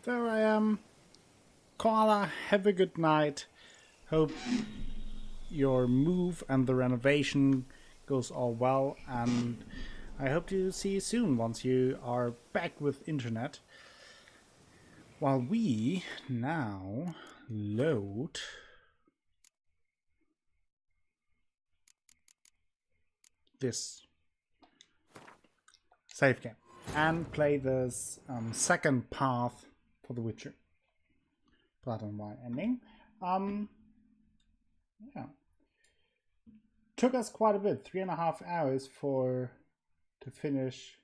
there I am. Koala, have a good night. Hope your move and the renovation goes all well, and I hope to see you soon once you are back with internet. While we now load this save game and play this second path for The Witcher. Blood and Wine ending. Yeah. Took us quite a bit, 3.5 hours to finish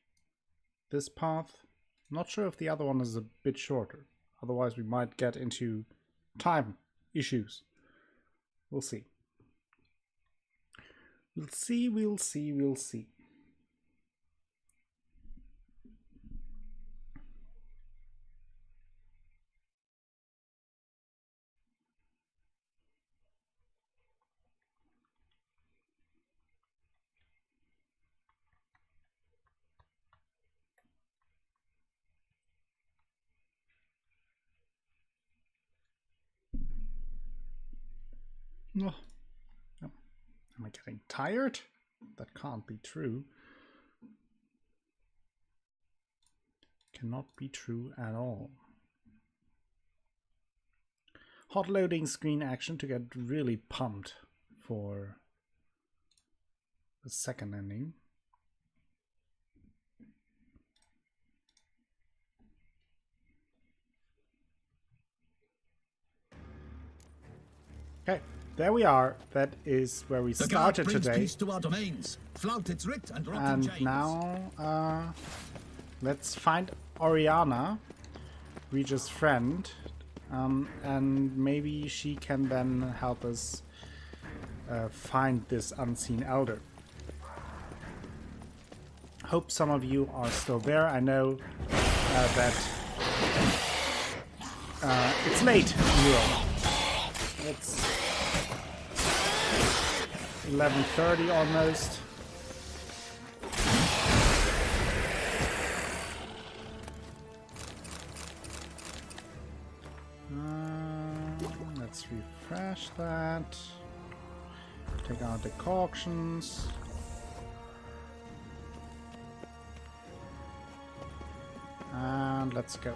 this path. Not sure if the other one is a bit shorter. Otherwise we might get into time issues. We'll see. We'll see. Oh. Am I getting tired? That can't be true. Cannot be true at all. Hot loading screen action to get really pumped for the second ending. Okay. There we are. That is where we started today. To our domains. And now let's find Oriana, Regis' friend, and maybe she can then help us find this unseen elder. Hope some of you are still there. I know that it's late in Europe. It's 11:30 almost. Let's refresh that. Take out the concoctions. And let's go.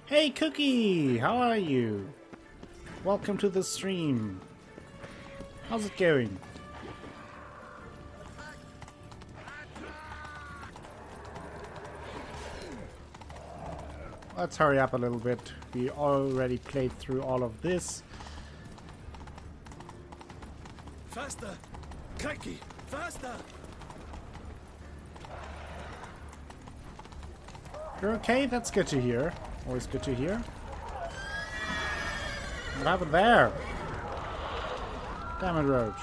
Hey Cookie, how are you? Welcome to the stream. How's it going? Let's hurry up a little bit. We already played through all of this. Faster! Crikey! Faster! You're okay? That's good to hear. Always good to hear. What happened there? Damn it, Roach.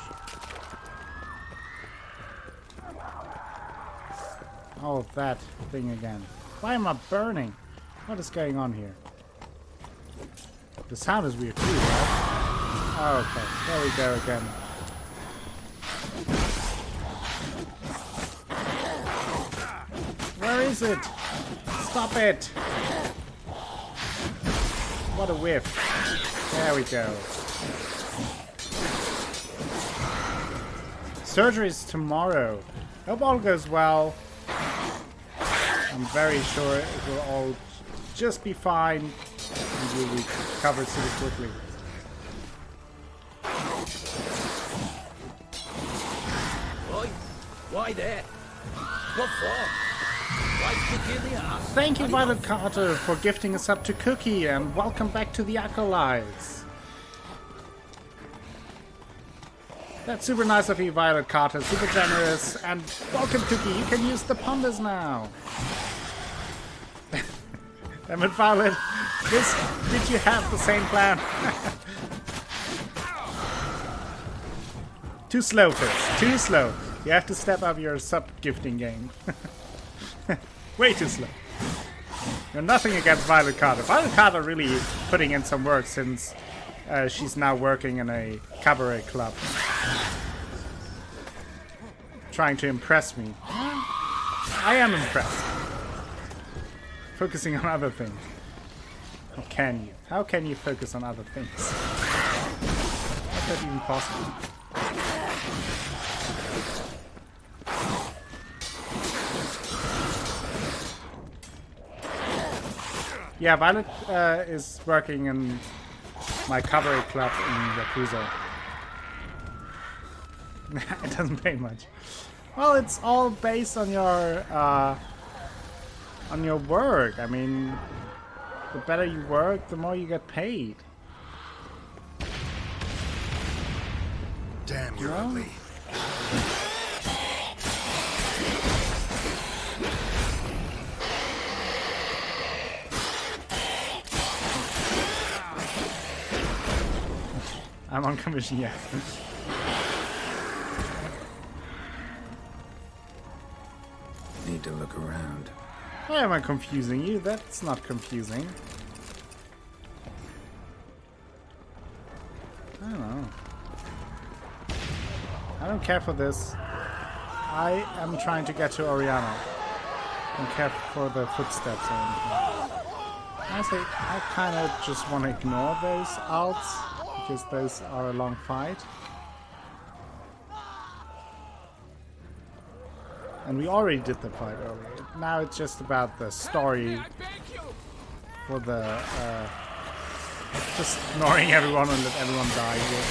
Oh, that thing again. Why am I burning? What is going on here? The sound is weird too, right? Okay, there we go again. Where is it? Stop it! What a whiff. There we go. Surgery is tomorrow. Hope all goes well. I'm very sure it will all just be fine and you'll recover super quickly. Why there? What for? Thank you, Violet Carter, for gifting us up to Cookie, and welcome back to the Acolytes. That's super nice of you, Violet Carter. Super generous, and welcome, Cookie. You can use the Pondas now. Damn it, Violet. Did you have the same plan? Too slow, Fizz. Too slow. You have to step up your sub-gifting game. Way too slow. You're nothing against Violet Carter. Violet Carter really putting in some work since she's now working in a cabaret club. trying to impress me. I am impressed. Focusing on other things. How can you? How can you focus on other things? How's that even possible? Yeah, Violet is working in my cabaret club in Yakuza. It doesn't pay much. Well, it's all based on your work. I mean, the better you work, the more you get paid. Damn, you're ugly. I'm on commission, yeah. Need to look around. Why am I confusing you? That's not confusing. I don't know. I don't care for this. I am trying to get to Oriana. I don't care for the footsteps or anything. Honestly, I kind of just want to ignore those alts, because those are a long fight. And we already did the fight earlier. Now it's just about the story for the just ignoring everyone and let everyone die here.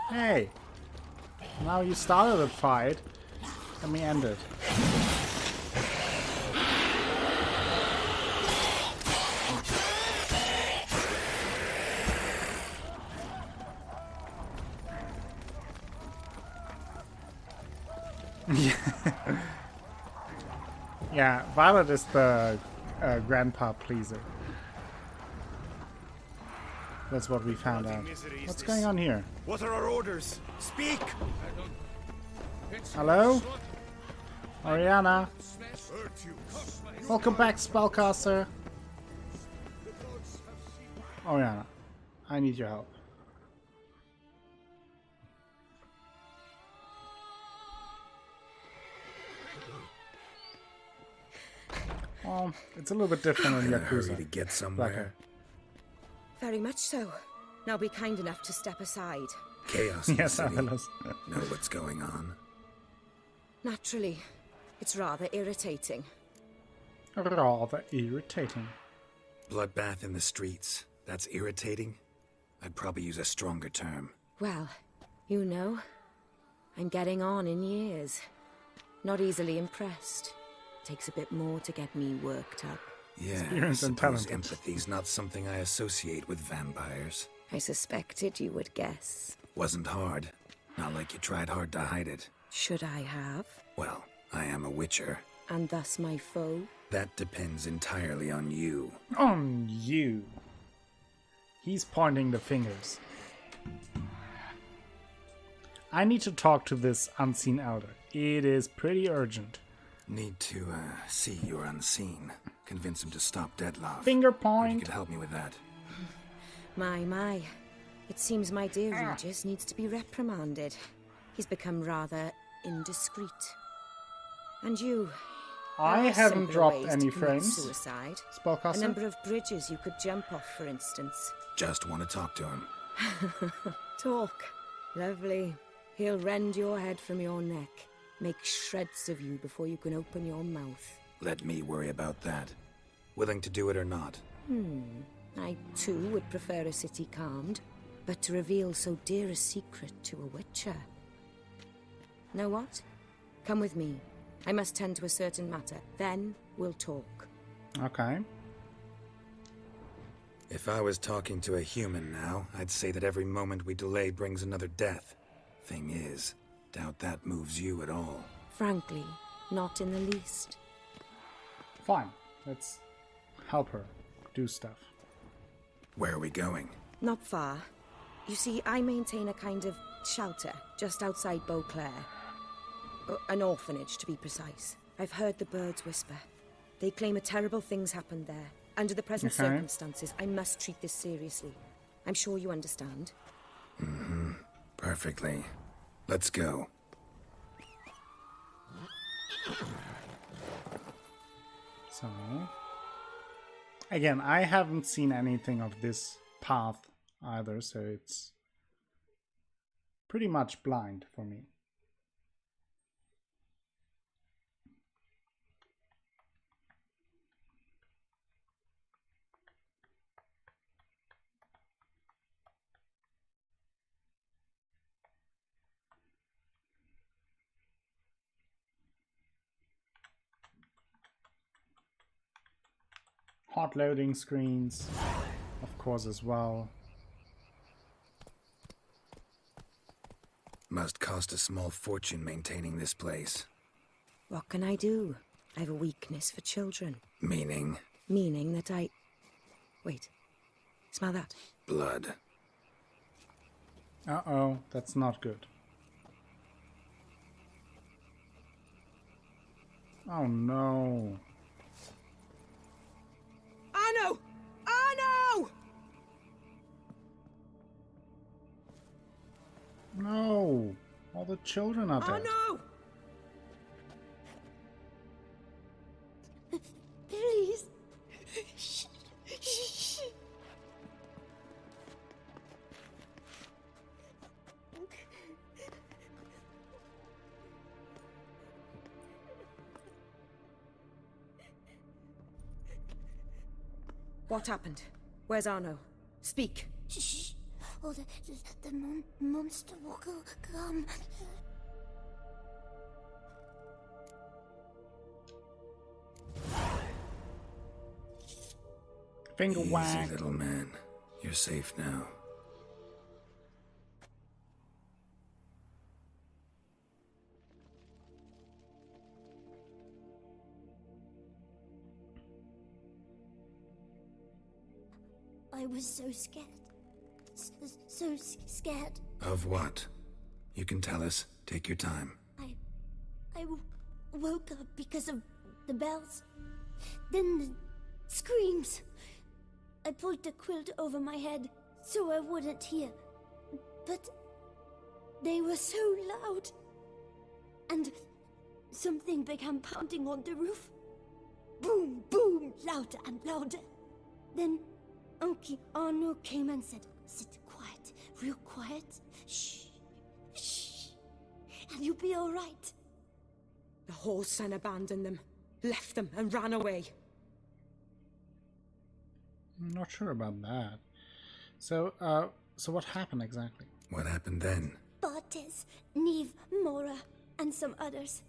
Hey! Now you started the fight. Let me end it. Yeah, Violet is the grandpa pleaser. That's what we found out. What's going on here? What are our orders? Speak! Hello? Oriana? Welcome back, Spellcaster. Oriana, I need your help. Well, it's a little bit different in Hurry to Yakuza. get somewhere. Very much so. Now be kind enough to step aside. Chaos in the Yes, city. Avalos. Know what's going on. Naturally, it's rather irritating. Rather irritating. Bloodbath in the streets. That's irritating? I'd probably use a stronger term. Well, you know, I'm getting on in years. Not easily impressed. Takes a bit more to get me worked up. Yeah, I Experience and suppose talented. empathy's not something I associate with vampires. I suspected you would guess. Wasn't hard. Not like you tried hard to hide it. Should I have? Well, I am a witcher. And thus my foe? That depends entirely on you. On you. He's pointing the fingers. I need to talk to this unseen elder. It is pretty urgent. Need to, see you're unseen. Convince him to stop Dettlaff. Finger You point. could help me with that. My. It seems my dear Regis needs to be reprimanded. He's become rather indiscreet. And you... I there are haven't simpler dropped ways any to commit frames. Suicide. A Spellcaster. number of bridges you could jump off, for instance. Just want to talk to him. Talk. Lovely. He'll rend your head from your neck. Make shreds of you before you can open your mouth. Let me worry about that. Willing to do it or not? I, too, would prefer a city calmed. But to reveal so dear a secret to a witcher... Know what? Come with me. I must tend to a certain matter. Then we'll talk. Okay. If I was talking to a human now, I'd say that every moment we delay brings another death. Thing is, doubt that moves you at all. Frankly, not in the least. Fine. Let's help her do stuff. Where are we going? Not far. You see, I maintain a kind of shelter just outside Beauclair. An orphanage, to be precise. I've heard the birds whisper. They claim a terrible thing's happened there. Under the present Okay. circumstances, I must treat this seriously. I'm sure you understand. Perfectly. Let's go. So, again, I haven't seen anything of this path either, so it's pretty much blind for me. Hot loading screens, of course, as well. Must cost a small fortune maintaining this place. What can I do? I have a weakness for children. Meaning Meaning that I... Wait. Smell that? blood. Uh-oh, that's not good. Oh no. Arno! Arno! No! All the children are dead. Arno! Please. Shh. Shh. What happened? Where's Arno? Speak. Shh. Oh, the monster will come. Finger Easy, whack. little man. You're safe now. I was so scared. So scared. Of what? You can tell us. Take your time. I woke up because of the bells. Then the screams. I pulled the quilt over my head so I wouldn't hear. But they were so loud. And something began pounding on the roof. Boom, boom, louder and louder. Then Uncle Arno came and said, "Sit quiet, real quiet. Shh, shh, and you'll be all right." The whole son abandoned them, left them, and ran away. I'm not sure about that. So what happened exactly? What happened then? Bartes, Neve, Mora, and some others.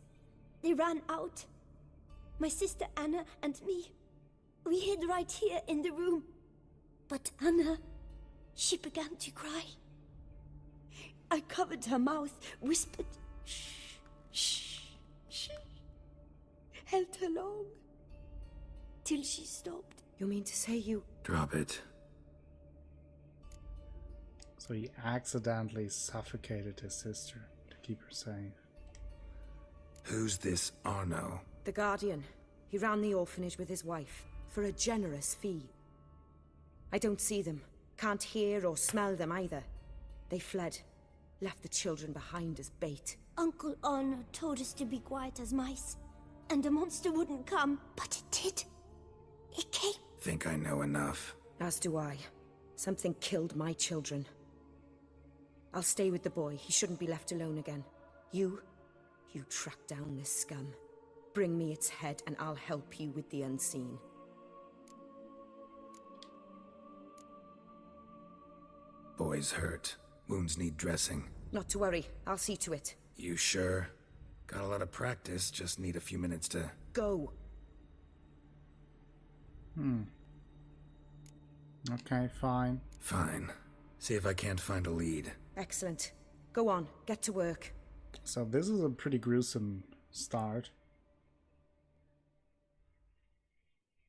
They ran out. My sister Anna and me. We hid right here in the room. But Anna, she began to cry. I covered her mouth, whispered, "Shh, shh, shh." Held her long. Till she stopped. You mean to say you... Drop it. So he accidentally suffocated his sister to keep her safe. Who's this Arno? The Guardian. He ran the orphanage with his wife, for a generous fee. I don't see them, can't hear or smell them either. They fled, left the children behind as bait. Uncle Arno told us to be quiet as mice. And the monster wouldn't come, but it did. It came. Think I know enough. As do I. Something killed my children. I'll stay with the boy. He shouldn't be left alone again. You track down this scum. Bring me its head and I'll help you with the unseen. Boy's hurt. Wounds need dressing. Not to worry. I'll see to it. You sure? Got a lot of practice, just need a few minutes to... Go. Okay, fine. Fine. See if I can't find a lead. Excellent. Go on. Get to work. So this is a pretty gruesome start.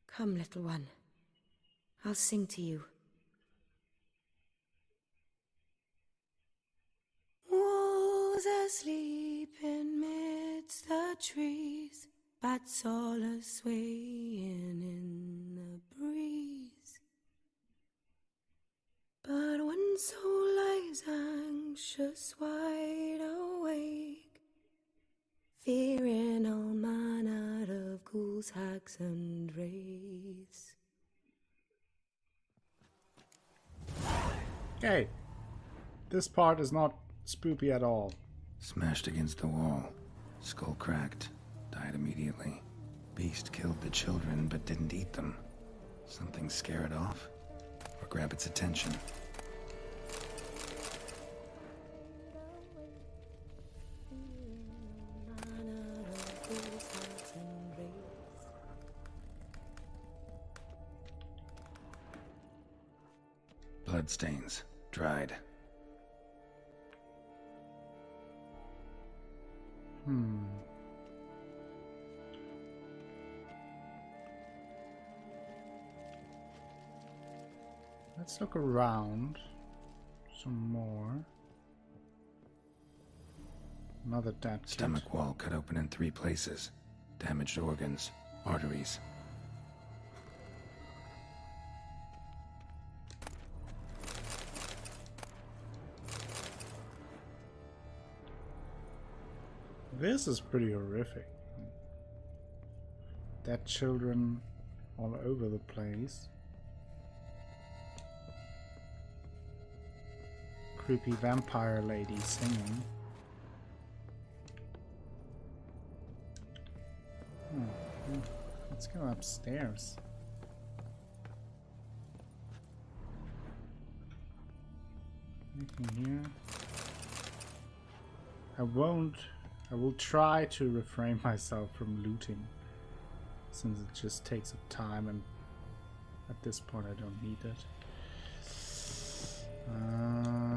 Come, little one. I'll sing to you. Wolves asleep in midst the trees, bats all a swaying in the breeze. But one soul lies anxious, wide awake, fearing all manner of ghouls, hags, and wraiths. Okay. This part is not spoopy at all. Smashed against the wall. Skull cracked. Died immediately. Beast killed the children but didn't eat them. Something scare it off? Or grab its attention? Bloodstains. Dried. Let's look around some more. Another dead kid. Stomach wall cut open in 3 places. Damaged organs. Arteries. This is pretty horrific. Dead children all over the place. Creepy vampire lady singing. Let's go upstairs. Anything here? I will try to refrain myself from looting, since it just takes up time, and at this point I don't need it.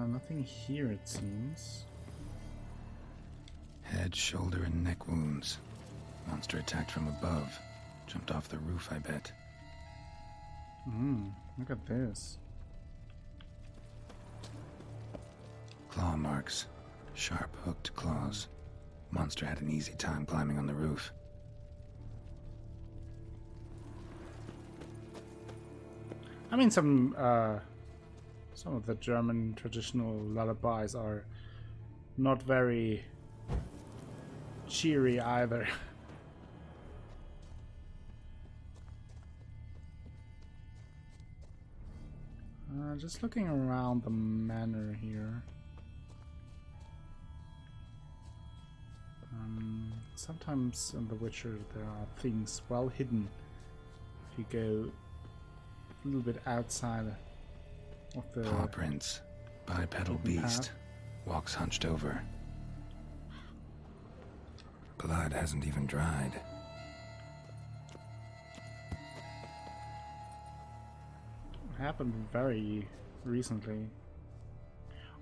Nothing here, it seems. Head, shoulder, and neck wounds. Monster attacked from above. Jumped off the roof, I bet. Look at this. Claw marks. Sharp, hooked claws. Monster had an easy time climbing on the roof. I mean, some of the German traditional lullabies are not very cheery either. Just looking around the manor here. Sometimes in The Witcher there are things well hidden if you go a little bit outside of the Paw prints. Bipedal beast. Walks hunched over. Blood hasn't even dried. It happened very recently.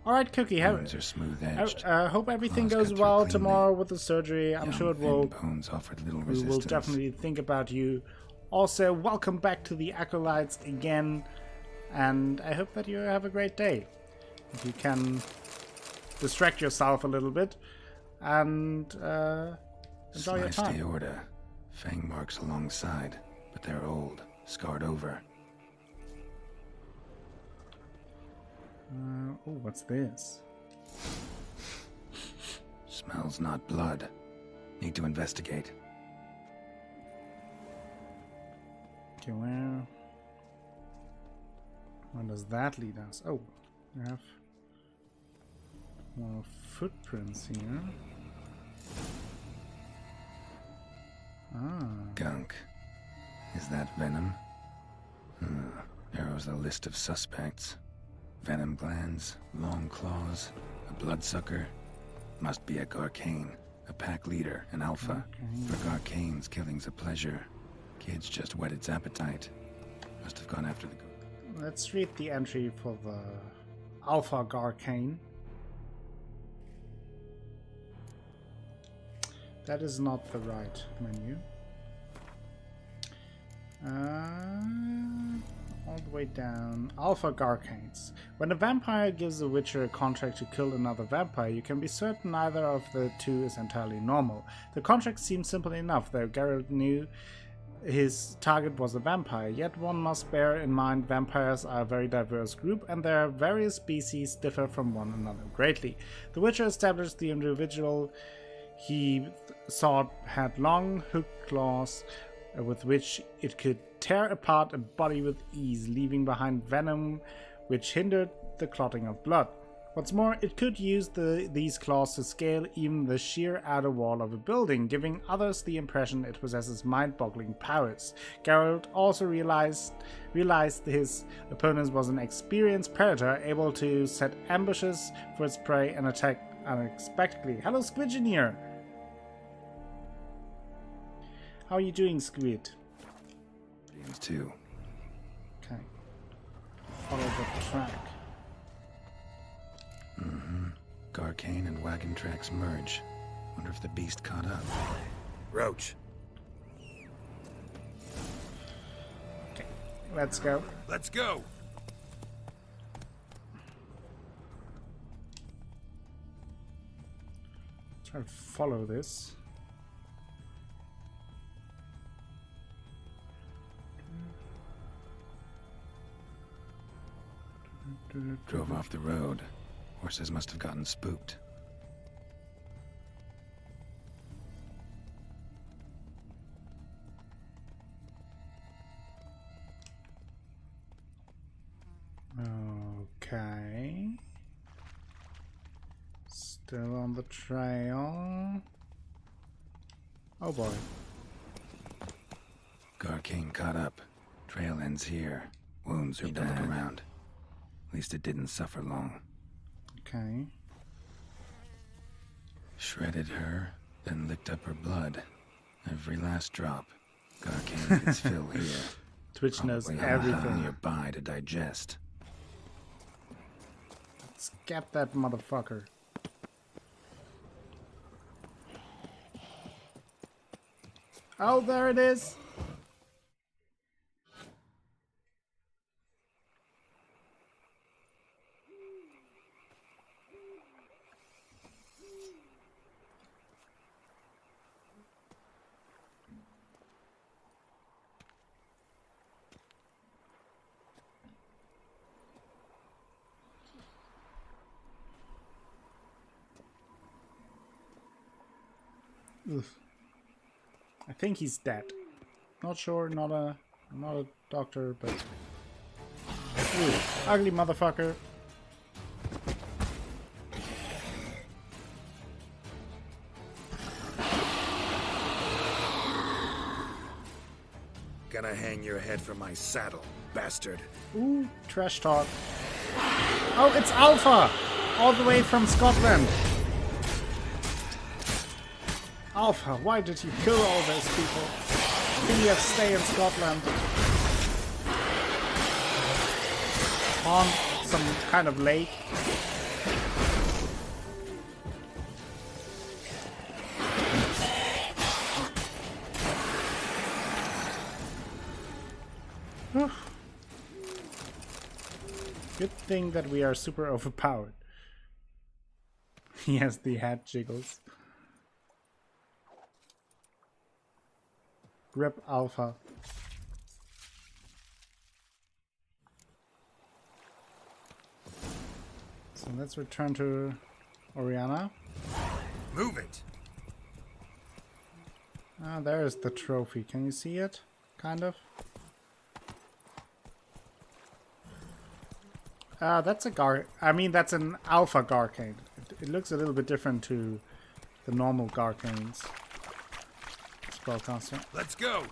Alright, Cookie, Bones are smooth-edged. hope everything Claws goes cut through well cleanly. tomorrow with the surgery. I'm Young, sure it thin will. bones offered little We resistance. will definitely think about you. Also, welcome back to the Acolytes again, and I hope that you have a great day. If you can distract yourself a little bit and enjoy your Sliced time. aorta. Fang marks alongside, but they're old, scarred over. Oh, what's this? Smells not blood. Need to investigate. Okay, where does that lead us? Oh, we have more footprints here. Ah, Gunk. Is that venom? Narrows the list of suspects. Venom glands, long claws, a bloodsucker. Must be a Garcane, a pack leader, an alpha. For Garcane's killing's a pleasure. Kids just whet its appetite. Must have gone after the... let's read the entry for the Alpha Garcane. That is not the right menu. All the way down. Alpha Garcanes. When a vampire gives a witcher a contract to kill another vampire, you can be certain neither of the two is entirely normal. The contract seems simple enough, though Geralt knew his target was a vampire, yet one must bear in mind vampires are a very diverse group and their various species differ from one another greatly. The Witcher established the individual he sought had long hooked claws with which it could tear apart a body with ease, leaving behind venom which hindered the clotting of blood. What's more, it could use these claws to scale even the sheer outer wall of a building, giving others the impression it possesses mind-boggling powers. Geralt also realized his opponent was an experienced predator, able to set ambushes for its prey and attack unexpectedly. Hello, Squidgeneer! How are you doing, Squid? James too. Okay. Follow the track. Garcane and wagon tracks merge. Wonder if the beast caught up. Roach. Okay, let's go. Let's go. Try to follow this. Drove off the road. Horses must have gotten spooked. Okay. Still on the trail. Oh boy. Garcane caught up. Trail ends here. Wounds are bad. Around. At least it didn't suffer long. Okay. Shredded her, then licked up her blood. Every last drop. Garcane gets fill here. Twitch knows Probably everything. nearby to digest. Let's get that motherfucker. Oh, there it is. Ugh. I think he's dead. Not sure, not a doctor, but ooh, ugly motherfucker. Gonna hang your head from my saddle, bastard. Ooh, trash talk. Oh, it's Alpha! All the way from Scotland. Alpha, why did you kill all those people? Can you have stay in Scotland? On some kind of lake. Good thing that we are super overpowered. Yes, the head jiggles. Rip Alpha. So let's return to Oriana. Move it. Ah, there's the trophy. Can you see it? Kind of. That's a that's an Alpha Garcane. It looks a little bit different to the normal Garcanes. Spellcaster. Let's go.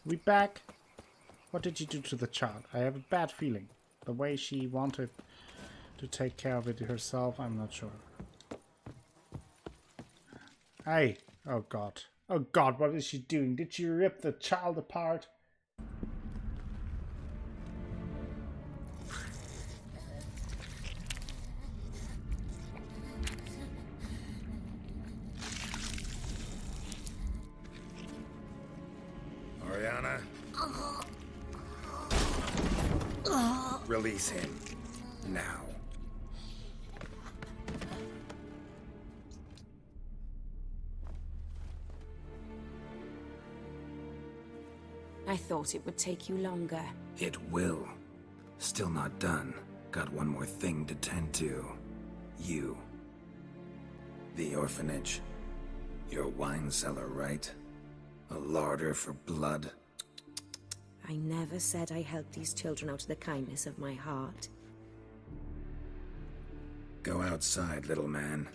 We back. What did you do to the child? I have a bad feeling. The way she wanted to take care of it herself, I'm not sure. Hey! Oh god. Oh god, what is she doing? Did she rip the child apart? Oriana. Release him. Now. I thought it would take you longer. It will. Still not done. Got one more thing to tend to. You. The orphanage. Your wine cellar, right? A larder for blood. I never said I helped these children out of the kindness of my heart. Go outside, little man,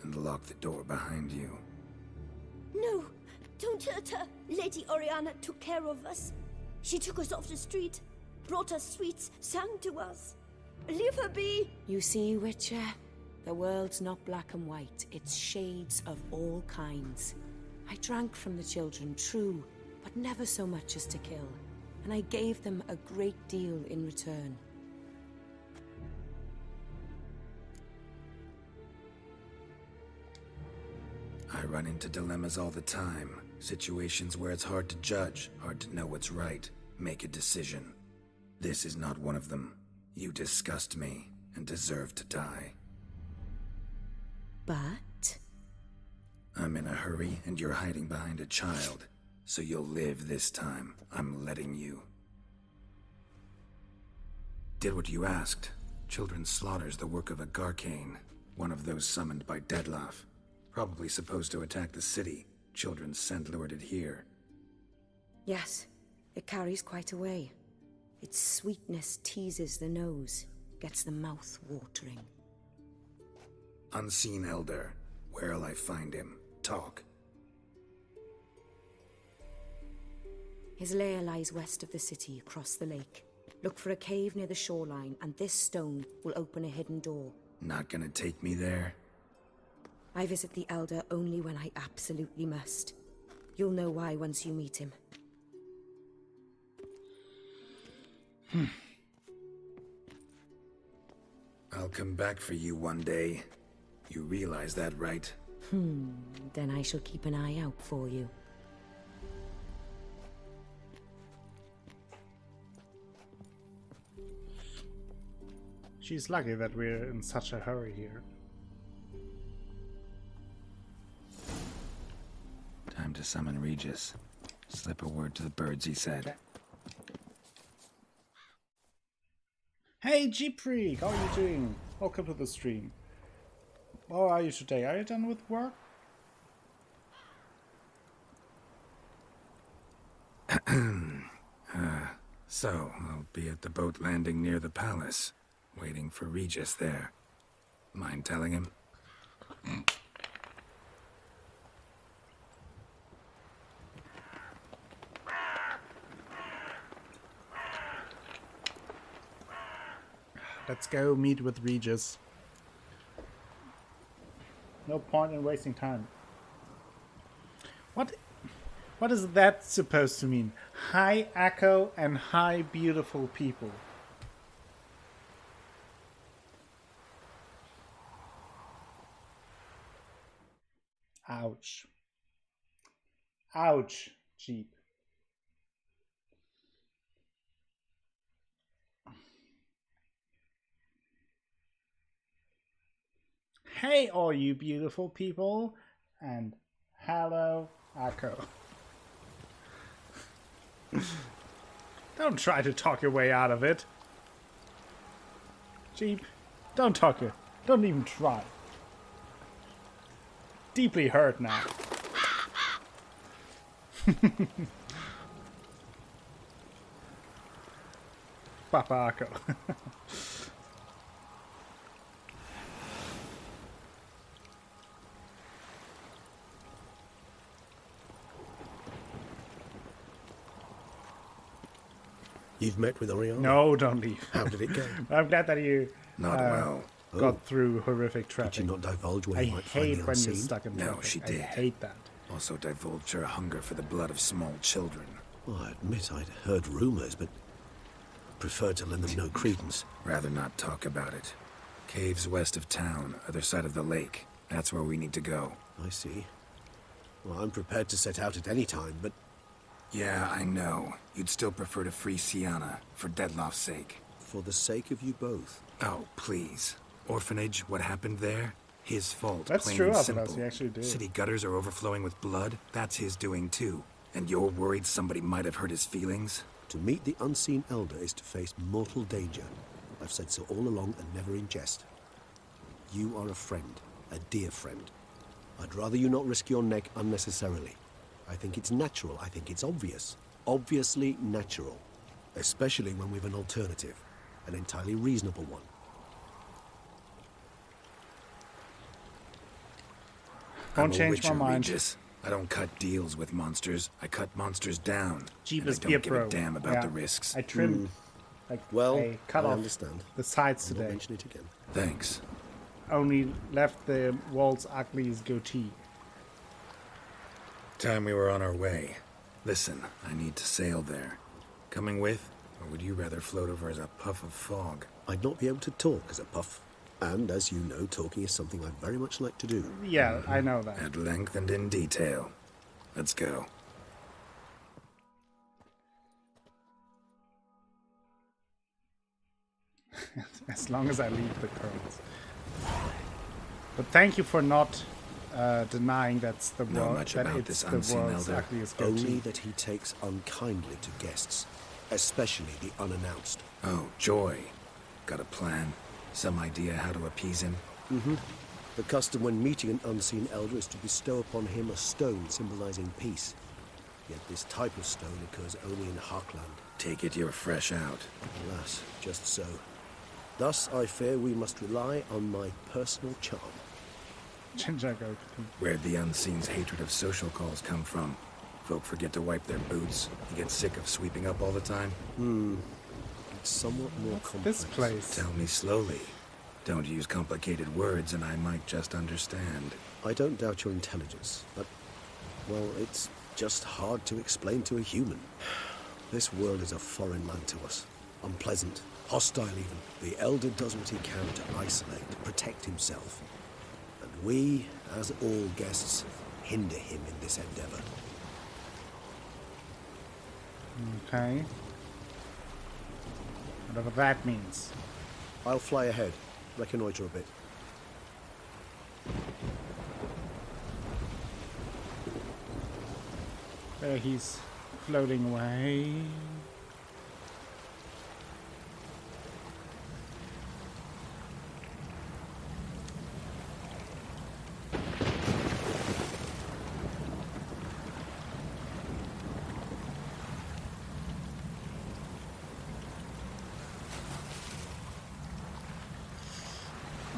and lock the door behind you. No, don't hurt her. Lady Oriana took care of us. She took us off the street, brought us sweets, sang to us. Leave her be. You see, Witcher? The world's not black and white. It's shades of all kinds. I drank from the children, true, but never so much as to kill. And I gave them a great deal in return. I run into dilemmas all the time. Situations where it's hard to judge, hard to know what's right, make a decision. This is not one of them. You disgust me and deserve to die. But... I'm in a hurry and you're hiding behind a child. So you'll live this time. I'm letting you. Did what you asked. Children's slaughter's the work of a Garcane, one of those summoned by Dettlaff. Probably supposed to attack the city. Children's scent lured it here. yes, it carries quite a way. Its sweetness teases the nose, gets the mouth watering. Unseen Elder. Where'll I find him? Talk. His lair lies west of the city, across the lake. Look for a cave near the shoreline, and this stone will open a hidden door. Not gonna take me there? I visit the Elder only when I absolutely must. You'll know why once you meet him. I'll come back for you one day. You realize that, right? Then I shall keep an eye out for you. She's lucky that we're in such a hurry here. Time to summon Regis. Slip a word to the birds, he said. Okay. Hey, Jeep Freak, how are you doing? Welcome to the stream. How are you today? Are you done with work? So, I'll be at the boat landing near the palace, waiting for Regis there. Mind telling him? Let's go meet with Regis. No point in wasting time. What is that supposed to mean? Hi, Echo, and hi, beautiful people. Ouch. Ouch, Jeep. Hey, all you beautiful people, and hello, Echo. Don't try to talk your way out of it. Jeep, don't talk it. Don't even try. Deeply hurt now. Papa Echo. You've met with Oriana? No, don't leave. How did it go? I'm glad that you Not well. got through horrific Did traffic. you not divulge where I you might find hate the when you're unseen? stuck in No, traffic. she I did. hate that. Also divulged her hunger for the blood of small children. Well, I admit I'd heard rumours, but preferred to lend them no credence. Rather not talk about it. Caves west of town, other side of the lake. That's where we need to go. I see. Well, I'm prepared to set out at any time, but Yeah, I know. You'd still prefer to free Sienna, for Deadloff's sake. For the sake of you both. Oh, please. Orphanage, what happened there? His fault, That's plain true, and Atheros, simple. he actually did. City gutters are overflowing with blood. That's his doing, too. And you're worried somebody might have hurt his feelings? To meet the unseen elder is to face mortal danger. I've said so all along and never in jest. You are a friend, a dear friend. I'd rather you not risk your neck unnecessarily. I think it's natural, I think it's obvious. Obviously natural. Especially when we've an alternative. An entirely reasonable one. Don't I'm a change my witcher, mind. Regis. I don't cut deals with monsters. I cut monsters down. Jeebus, and I be a don't give pro. a damn about Yeah. the risks. I trimmed, like, Well, I cut I off understand. the sides I'll not today. mention it again. Thanks. Only left the Walt's ugliest goatee. Time we were on our way. Listen, I need to sail there. Coming with? Or would you rather float over as a puff of fog? I'd not be able to talk as a puff. And as you know, talking is something I very much like to do. Yeah, I know that. At length and in detail. Let's go. As long as I leave the curls. But thank you for not denying that's the Know world. much That about it's this the unseen world's elder? ugliest Only goatee. that he takes unkindly to guests, especially the unannounced. Oh, Joy. Got a plan? Some idea how to appease him? The custom when meeting an unseen elder is to bestow upon him a stone symbolizing peace. Yet this type of stone occurs only in Harkland. Take it you're fresh out. Alas, just so. Thus, I fear we must rely on my personal charm. Ginger goat. Where'd the Unseen's hatred of social calls come from? Folk forget to wipe their boots. You get sick of sweeping up all the time? It's somewhat more complex. This place. Tell me slowly. Don't use complicated words and I might just understand. I don't doubt your intelligence, but, well, it's just hard to explain to a human. This world is a foreign land to us. Unpleasant, hostile even. The Elder does what he can to isolate, protect himself. And we, as all guests, hinder him in this endeavor. Okay. Whatever that means. I'll fly ahead, reconnoiter a bit. There he's floating away.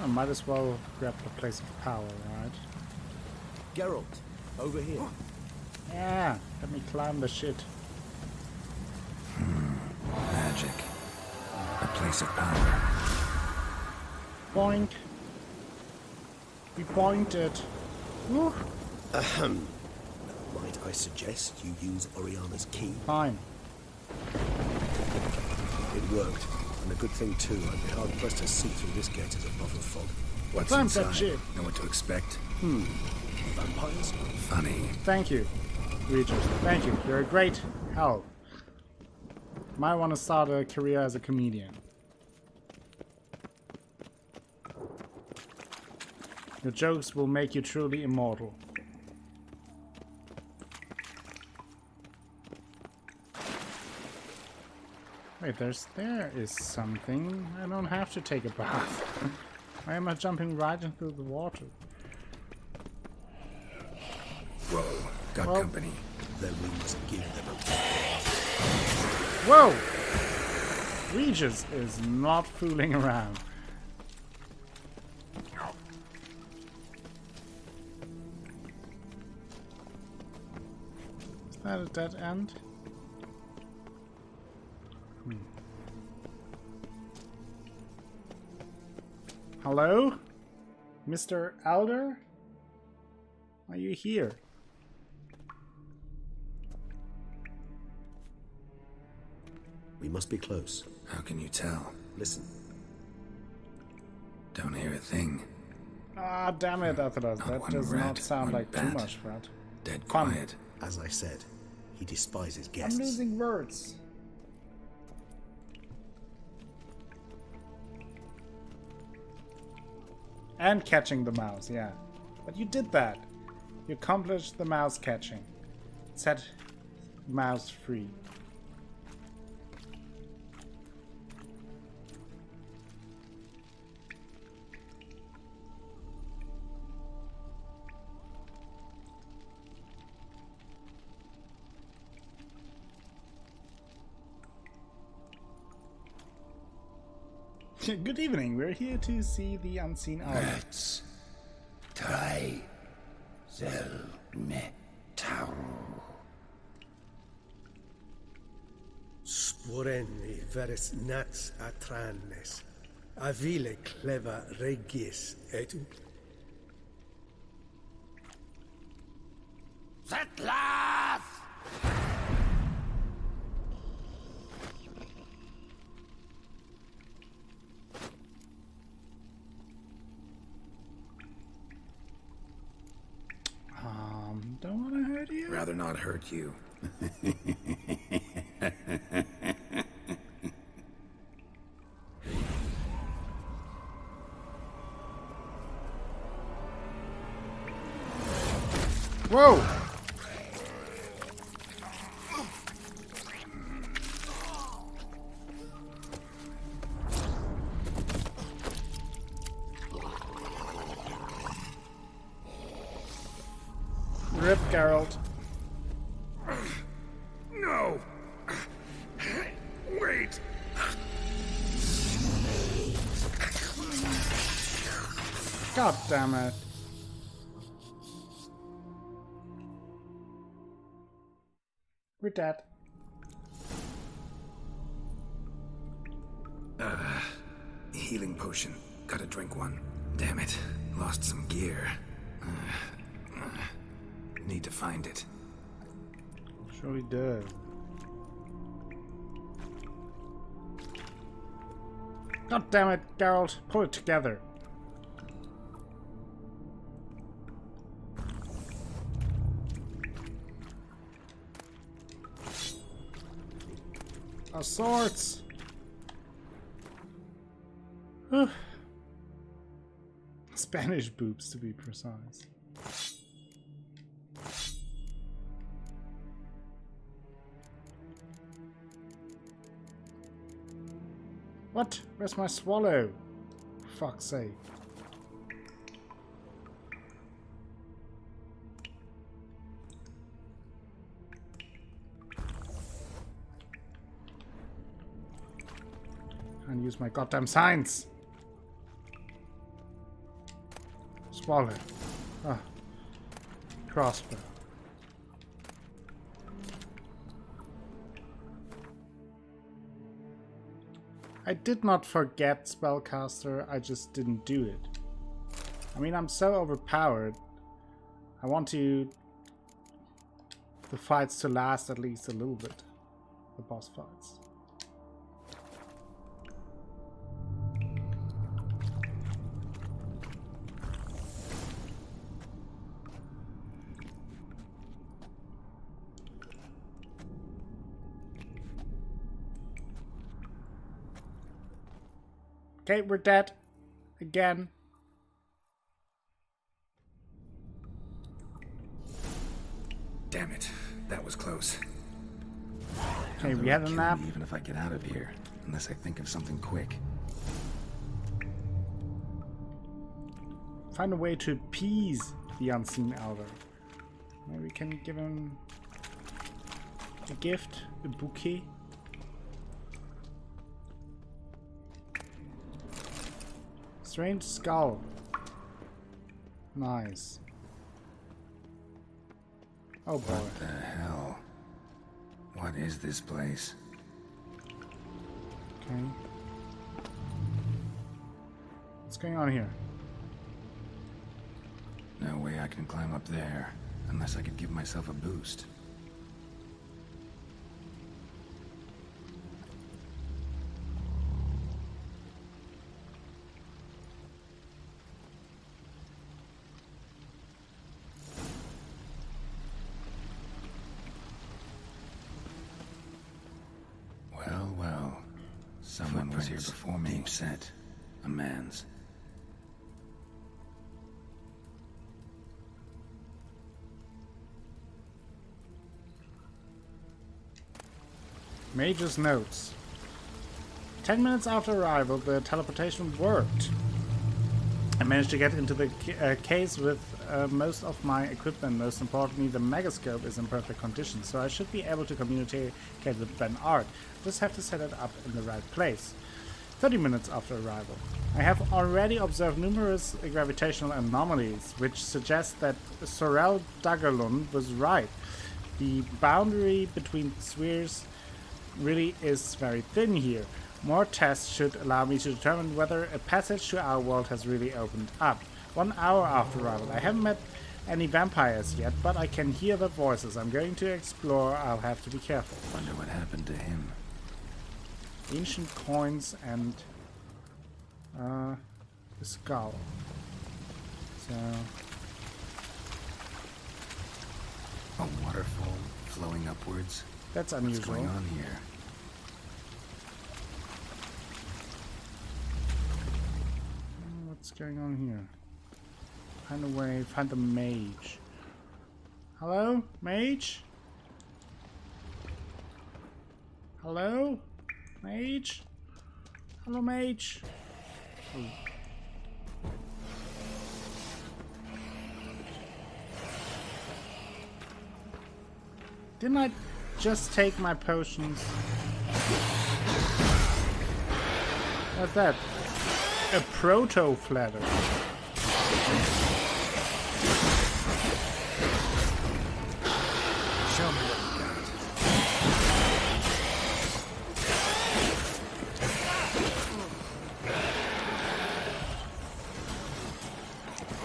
I might as well grab the place of power, right? Geralt, over here. Yeah, let me climb the shit. Magic. A place of power. Boink. We pointed. Woo. Might I suggest you use Oriana's key? Fine. It worked. And a good thing too. I'd be hard pressed to see through this gate as a puff of fog. What's Climb that inside? shit. Know what to expect? Vampires? Funny. Thank you, Regis. Thank you. You're a great help. Might want to start a career as a comedian. Your jokes will make you truly immortal. Wait, there is something. I don't have to take a bath. Why am I jumping right into the water? Whoa. Got Well- company. Then we must give them a... Whoa! Regis is not fooling around. Is that a dead end? Hello? Mr. Elder? Are you here? We must be close. How can you tell? Listen. Don't hear a thing. Ah, damn it, Atheros. Not That one does rat, not sound one like too bat. much, Fred. Dead Fun. quiet. As I said, He despises I'm guests. losing words. And catching the mouse, yeah. But you did that. You accomplished the mouse catching. Set mouse free. Good evening. We're here to see the unseen owl. Let's try Zelmetau. Sporenni veres nats atrannes. Avile cleva regis et Zetlath! Don't want to hurt you. Rather not hurt you. Whoa! Rip, Geralt. No! Wait! God damn it. We're dead. Healing potion. Gotta drink one. Damn it. Lost some gear. Need to find it. Sure he did. God damn it, Geralt. Pull it together. Our swords. Spanish boobs, to be precise. What? Where's my swallow? For fuck's sake. Can't use my goddamn signs. Swallow. Ah. Crossbow. I did not forget Spellcaster, I just didn't do it. I mean, I'm so overpowered. I want the fights to last at least a little bit. The boss fights. Okay, we're dead. Again. Damn it. That was close. Okay, we had a nap. Even if I get out of here. Unless I think of something quick. Find a way to appease the unseen elder. Maybe we can give him a gift, a bouquet. Strange skull. Nice. Oh boy. What the hell? What is this place? Okay. What's going on here? No way I can climb up there. Unless I could give myself a boost. Someone was here before me. Deep set. A man's. Mage's notes. 10 minutes after arrival, the teleportation worked. I managed to get into the case with most of my equipment. Most importantly, the megascope is in perfect condition, so I should be able to communicate with Ben Art. Just have to set it up in the right place. 30 minutes after arrival. I have already observed numerous gravitational anomalies, which suggest that Sorel Dagerlund was right. The boundary between spheres really is very thin here. More tests should allow me to determine whether a passage to our world has really opened up. 1 hour after arrival. I haven't met any vampires yet, but I can hear their voices. I'm going to explore. I'll have to be careful. Wonder what happened to him. Ancient coins and a skull. So A waterfall flowing upwards. that's What's unusual. going on here? What's going on here? Find a way, find the mage. Hello? Mage? Hello? Mage? Hello, mage? Oh. Didn't I just take my potions? What's that? A proto-flatter. Show me what you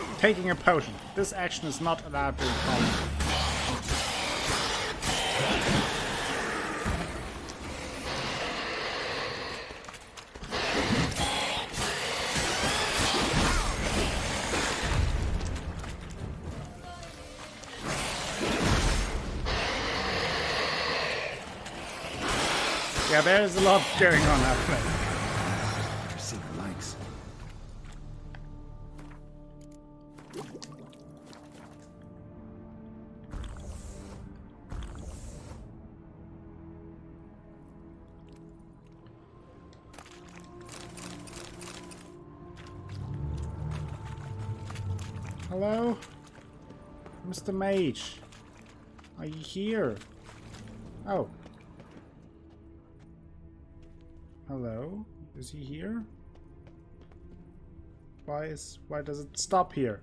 got. Taking a potion. This action is not allowed to combat. Yeah, there's a lot going on out there. I've seen her likes. Hello? Mr. Mage. Are you here? Oh. Hello? Is he here? Why does it stop here?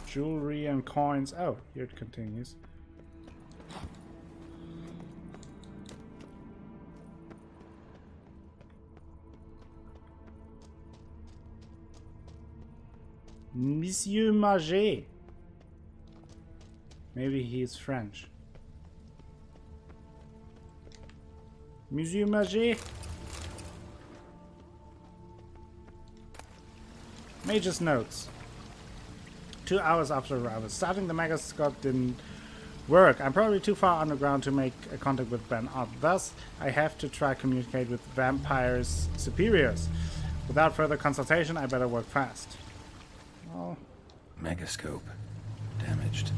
Jewelry and coins. Oh, here it continues. Monsieur Maget. Maybe he is French. Monsieur Maget. Mage's notes. 2 hours after arrival. Starting the megascope didn't work. I'm probably too far underground to make a contact with Ben Art. Thus, I have to try communicate with vampires' superiors. Without further consultation, I better work fast. Well, Megascope. Damaged.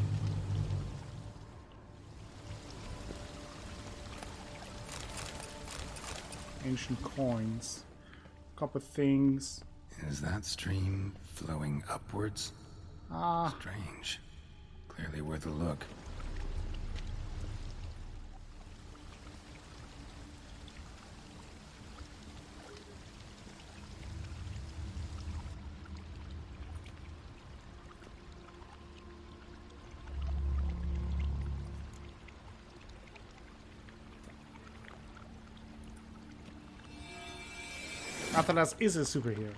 ancient coins. Copper things. Is that stream flowing upwards? Ah, Strange. Clearly worth a look. Athalas is a superhero.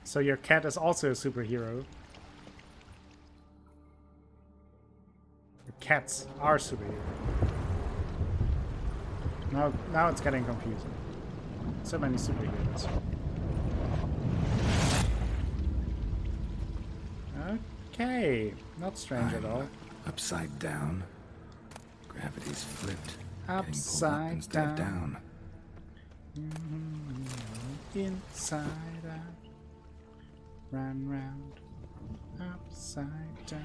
So your cat is also a superhero. Your cats are superheroes. Now it's getting confusing. So many superheroes. Okay, not strange at all. Upside down. Gravity's flipped. Upside getting pulled up instead of down. down. Inside out, round, round, upside down.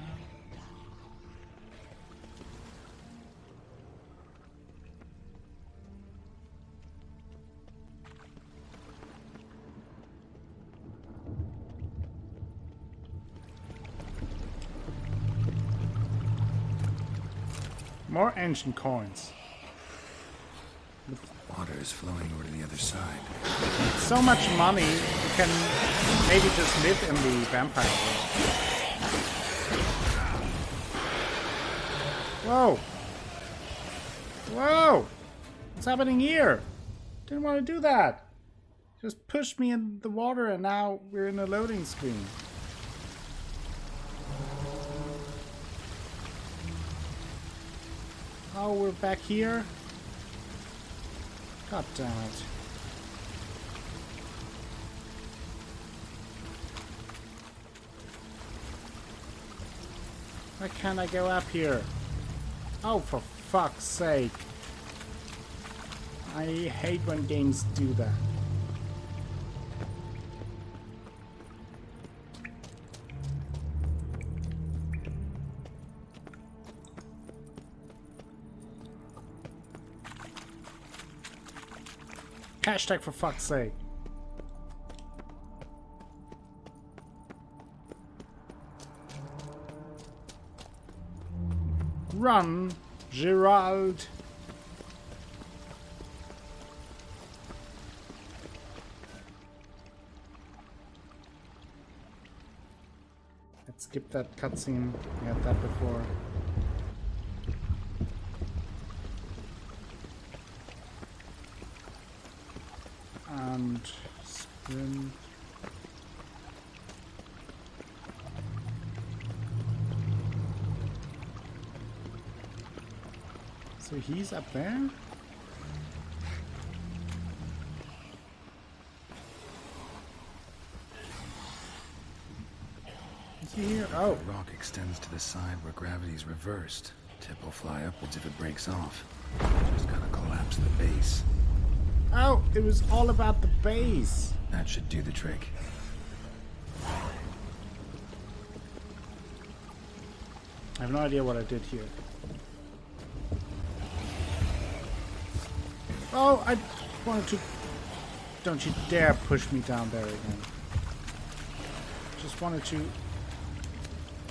More ancient coins. Water is flowing over to the other side. So much money, you can maybe just live in the vampire world. Whoa! Whoa! What's happening here? Didn't want to do that. Just pushed me in the water and now we're in a loading screen. Oh, we're back here? God damn it. Why can't I go up here? Oh, for fuck's sake. I hate when games do that. Hashtag for fuck's sake. Run, Gerald. Let's skip that cutscene. We had that before. And sprint. So he's up there? Is he here? Oh. The rock extends to the side where gravity is reversed. Tip will fly upwards if it breaks off. Just gotta collapse the base. Oh, it was all about the base. That should do the trick. I have no idea what I did here. Oh, I wanted to... Don't you dare push me down there again. Just wanted to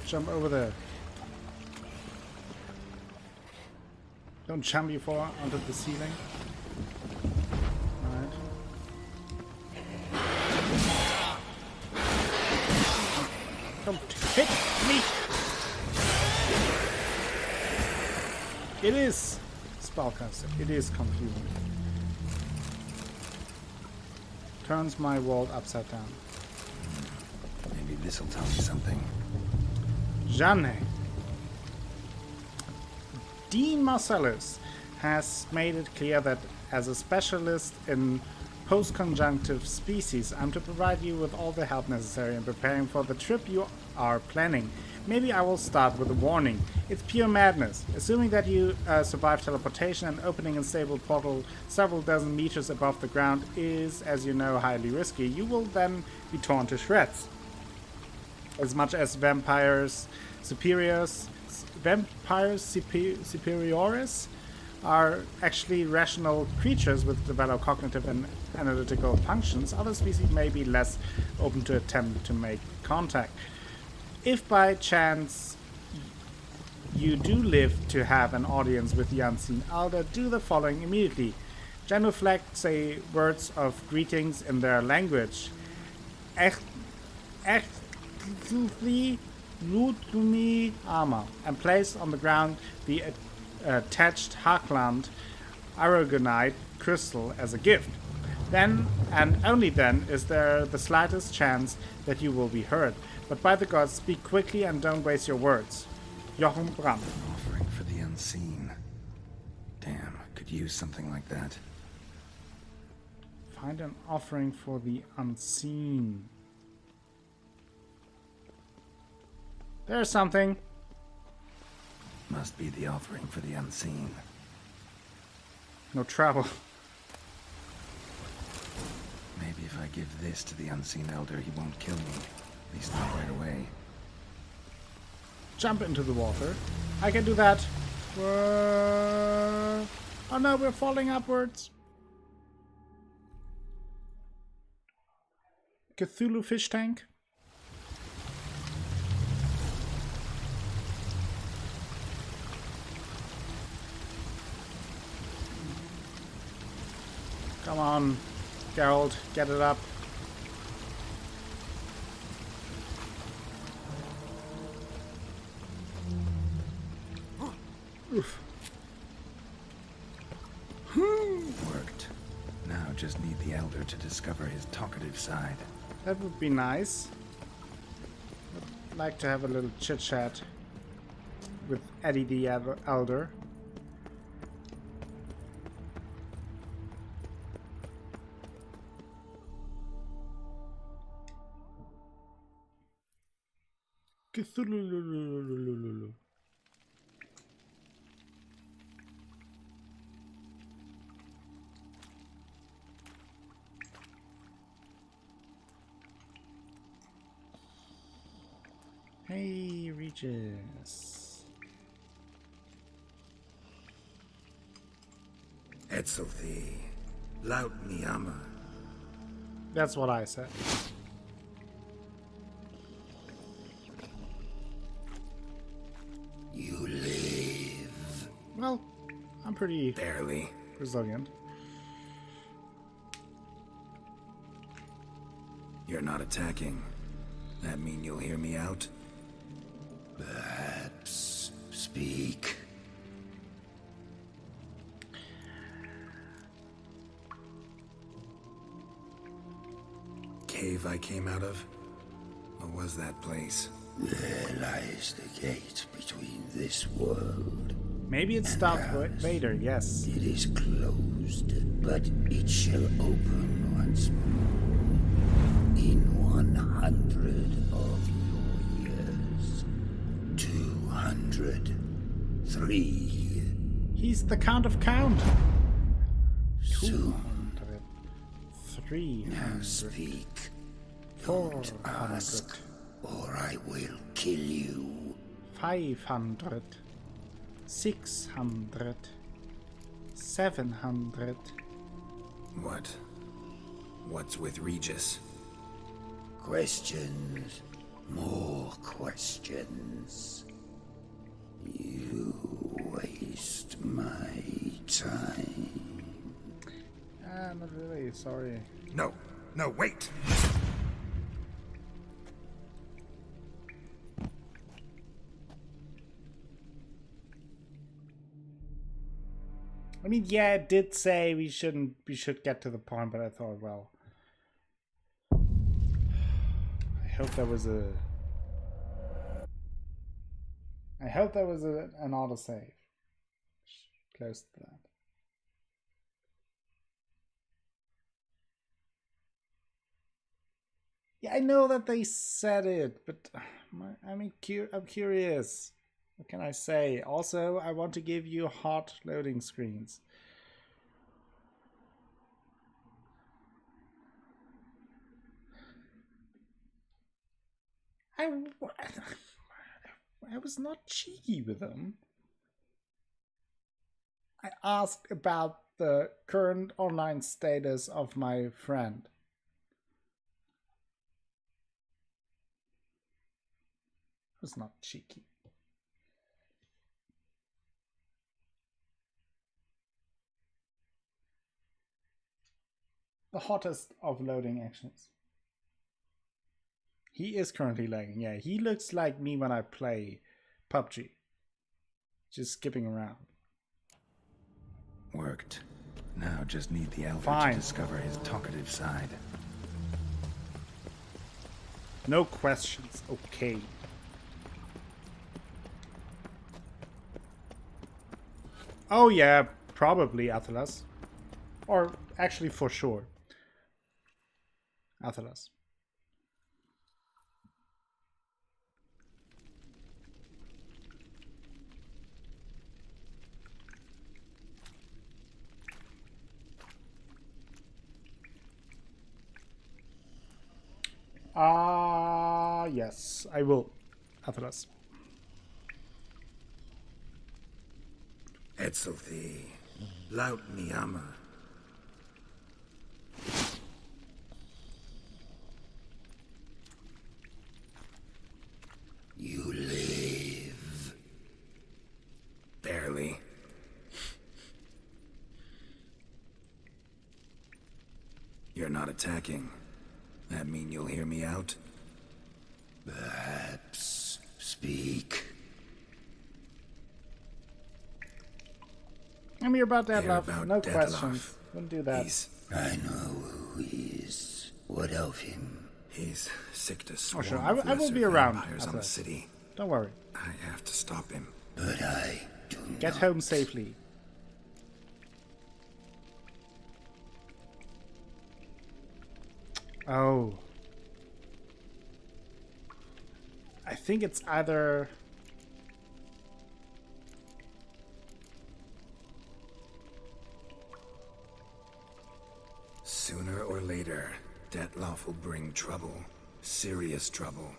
jump over there. Don't jump before onto the ceiling. Alright. Don't hit me! It is spellcaster. It is confusing. Turns my world upside down. Maybe this'll tell me something. Janne. Dean Marcellus has made it clear that as a specialist in post-conjunctive species, I'm to provide you with all the help necessary in preparing for the trip you are planning. Maybe I will start with a warning. It's pure madness. Assuming that you survive teleportation, and opening a stable portal several dozen meters above the ground is, as you know, highly risky. You will then be torn to shreds. As much as vampires superiores are actually rational creatures with developed cognitive and analytical functions, other species may be less open to attempt to make contact. If by chance you do live to have an audience with the unseen elder, do the following immediately. Genuflect, say words of greetings in their language. Lutumi armor, and place on the ground the attached Harkland Aragonite crystal as a gift. Then, and only then, is there the slightest chance that you will be heard. But by the gods, speak quickly and don't waste your words. Jochen Brandt. Offering for the unseen. Damn, could use something like that. Find an offering for the unseen. There's something. Must be the offering for the unseen. No trouble. Maybe if I give this to the unseen elder, he won't kill me. At least not right away. Jump into the water. I can do that. Whoa. Oh no, we're falling upwards. Cthulhu fish tank. Come on, Geralt, get it up. Oof. Worked. Now just need the elder to discover his talkative side. That would be nice. I'd like to have a little chit chat with Eddie the Elder. Cthulhu. Hey, Regis. Etzelthi, laut mi ama. That's what I said. You live. Well, I'm pretty Barely. resilient. You're not attacking. That mean you'll hear me out? Perhaps speak. Cave I came out of? What was that place? There lies the gate between this world. Maybe it's Darth Vader, yes. It is closed, but it shall open once more. In 100 of your years. 200. 3. He's the Count of Count. Soon. 300. Now speak. 400. Ask, or I will kill you. 500. 600. 700. What? What's with Regis? Questions. More questions. You waste my time. Not really, sorry. No, wait! I mean, yeah, it did say we should get to the point, but I thought, well, I hope there was an autosave close to that. Yeah, I know that they said it, but I'm curious. What can I say? Also, I want to give you hot loading screens. I was not cheeky with them. I asked about the current online status of my friend. It was not cheeky. The hottest of loading actions. He is currently lagging. Yeah, he looks like me when I play PUBG. Just skipping around. Worked. Now just need the elder Fine. to discover his talkative side. No questions. Okay. Oh yeah, probably Athelas. Or actually for sure. Athelas. Yes, I will. Athalas. Etzelthi, laut Niama. You live. Barely. You're not attacking. That mean you'll hear me out? Perhaps. Speak. I'm here about Hear Dettlaff. about No Dettlaff. questions. Wouldn't do that. I know who he is. What of him? He's sick to Oh, swarm sure. of I will lesser be around. vampires on the Athalas. city. Don't worry. I have to stop him. But I do Get not. home safely. Oh. I think it's either... Sooner or later, Dettlaff will bring trouble. Serious trouble.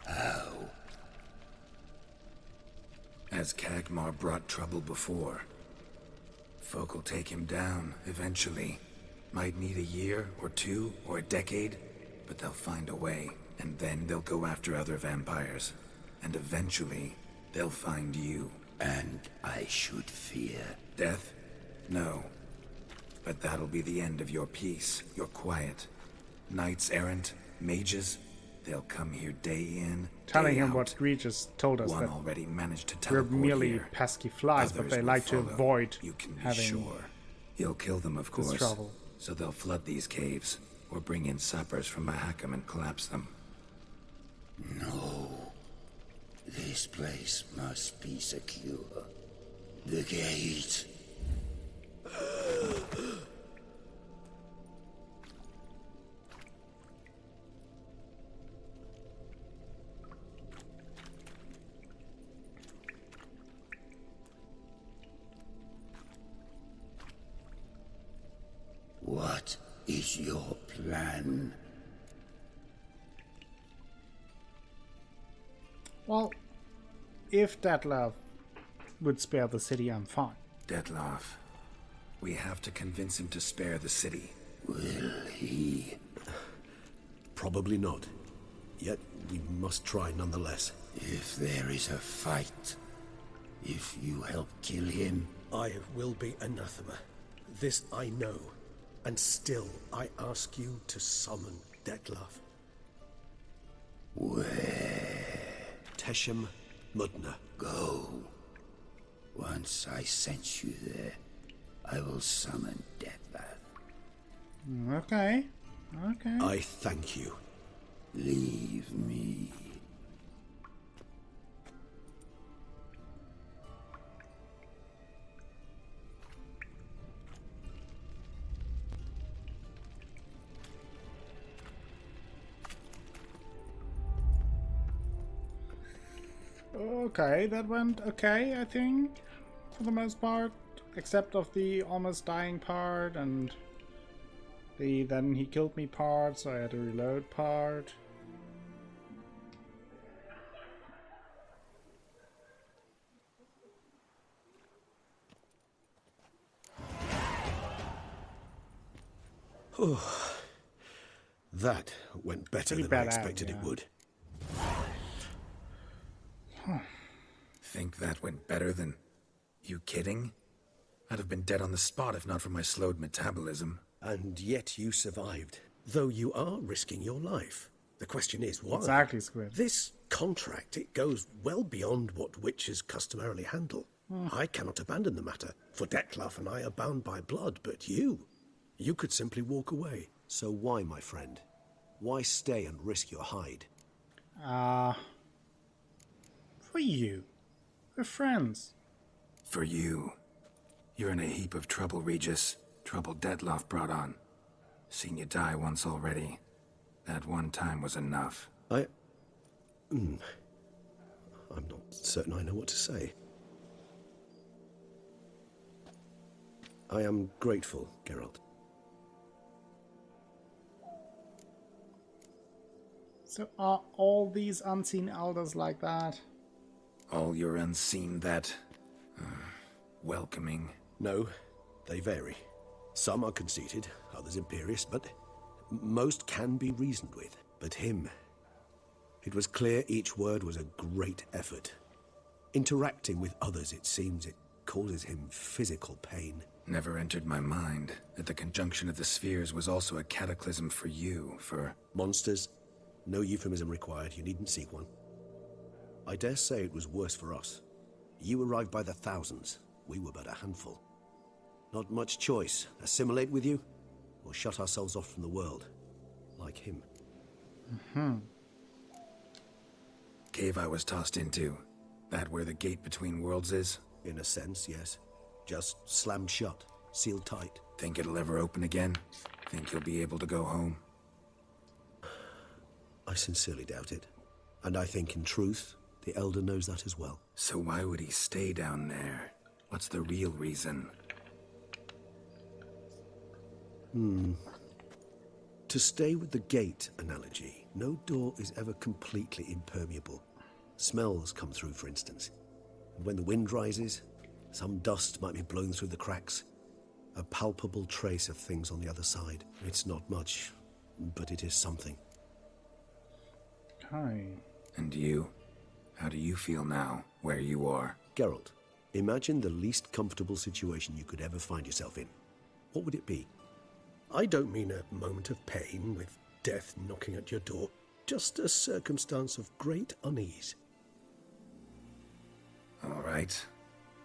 How? As Kagmar brought trouble before. Folk will take him down, eventually. Might need a year, or two, or a decade, but they'll find a way, and then they'll go after other vampires. And eventually, they'll find you. And I should fear. Death? No. But that'll be the end of your peace, your quiet. Knights errant, mages, they'll come here day in, telling day him out. what Regis told us, One that already managed to we're teleport merely here. pesky flies, but Others they will like to follow. avoid You can be having... sure. You'll kill them, of course. trouble. So they'll flood these caves, or bring in sappers from Mahakam and collapse them. No. This place must be secure. The gate. What is your plan? Well, if Dettlaff would spare the city, I'm fine. Dettlaff, we have to convince him to spare the city. Will he? Probably not. Yet we must try nonetheless. If there is a fight, if you help kill him, I will be anathema. This I know. And still, I ask you to summon Dettlaff. where? Teshem Mudna. Go. Once I sense you there, I will summon Dettlaff. Okay. Okay. I thank you. Leave me. Okay, that went okay, I think, for the most part, except of the almost dying part and the then he killed me part, so I had to reload part. That went better Pretty than bad I expected ad, it yeah. would. Think that went better than... You kidding? I'd have been dead on the spot if not for my slowed metabolism. And yet you survived, though you are risking your life. The question is, why? Exactly, Squid. This contract, it goes well beyond what witches customarily handle. I cannot abandon the matter, for Dettlaff and I are bound by blood, but you could simply walk away. So why, my friend? Why stay and risk your hide? For you. We're friends. For you. You're in a heap of trouble, Regis. Trouble Dettlaff brought on. Seen you die once already. That one time was enough. I'm not certain I know what to say. I am grateful, Geralt. So are all these unseen elders like that? All your unseen that... welcoming. No, they vary. Some are conceited, others imperious, but most can be reasoned with. But him... It was clear each word was a great effort. Interacting with others, it seems, it causes him physical pain. Never entered my mind that the conjunction of the spheres was also a cataclysm for you, for... Monsters? No euphemism required, you needn't seek one. I dare say it was worse for us. You arrived by the thousands, we were but a handful. Not much choice, assimilate with you, or shut ourselves off from the world, like him. Cave I was tossed into. That where the gate between worlds is? In a sense, yes. Just slammed shut, sealed tight. Think it'll ever open again? Think you'll be able to go home? I sincerely doubt it. And I think, in truth, the Elder knows that as well. So why would he stay down there? What's the real reason? To stay with the gate analogy, no door is ever completely impermeable. Smells come through, for instance. And when the wind rises, some dust might be blown through the cracks. A palpable trace of things on the other side. It's not much, but it is something. Hi. And you? How do you feel now, where you are? Geralt, imagine the least comfortable situation you could ever find yourself in. What would it be? I don't mean a moment of pain with death knocking at your door. Just a circumstance of great unease. All right.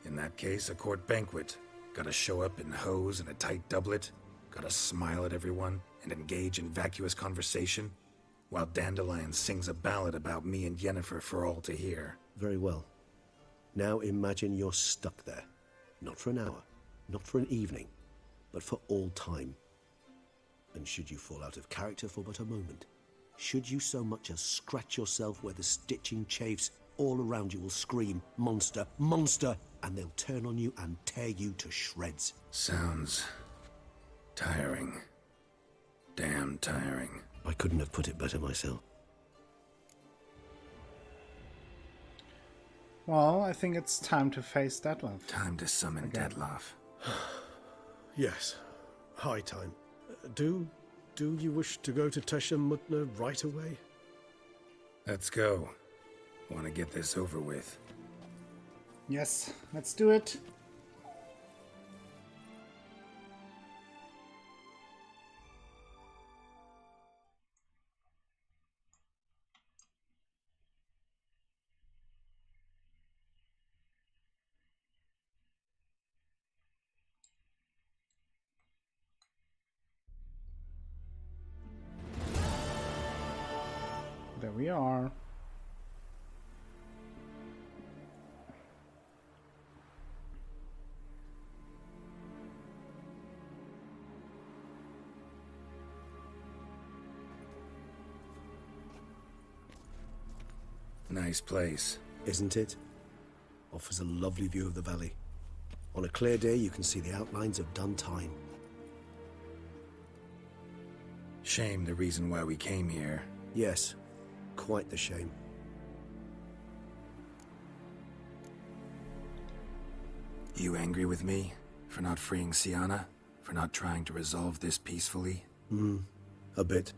In that case, a court banquet. Gotta show up in hose and a tight doublet. Gotta smile at everyone and engage in vacuous conversation. While Dandelion sings a ballad about me and Yennefer for all to hear. Very well. Now imagine you're stuck there. Not for an hour, not for an evening, but for all time. And should you fall out of character for but a moment, should you so much as scratch yourself where the stitching chafes, all around you will scream, "Monster! Monster!" and they'll turn on you and tear you to shreds. Sounds... tiring. Damn tiring. I couldn't have put it better myself. Well, I think it's time to face Detlef. Time to summon Detlef. Yes, high time. Do you wish to go to Tesha Mutna right away? Let's go. Want to get this over with. Yes, let's do it. There we are. Nice place. Isn't it? Offers a lovely view of the valley. On a clear day, you can see the outlines of Dun Tine. Shame the reason why we came here. Yes, quite the shame. You angry with me? For not freeing Sienna? For not trying to resolve this peacefully? A bit.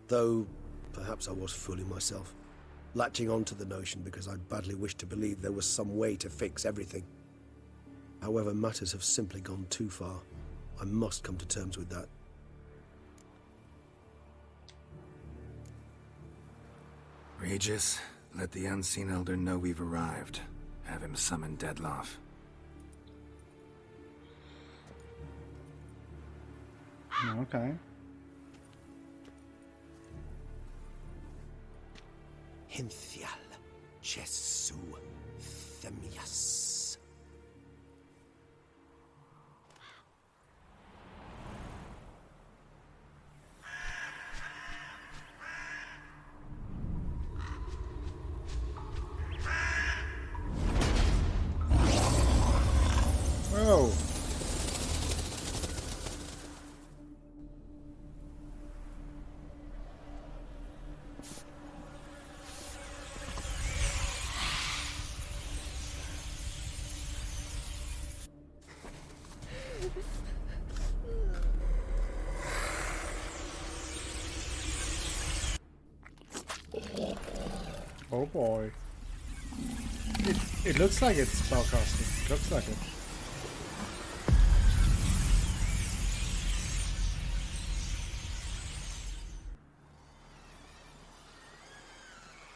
Though, perhaps I was fooling myself. Latching on to the notion because I badly wished to believe there was some way to fix everything. However, matters have simply gone too far. I must come to terms with that. Regis, let the Unseen Elder know we've arrived. Have him summon Detlef. Okay. Hinthial Jesu Themias. Whoa. Oh boy. It looks like it's spellcasting. It looks like it.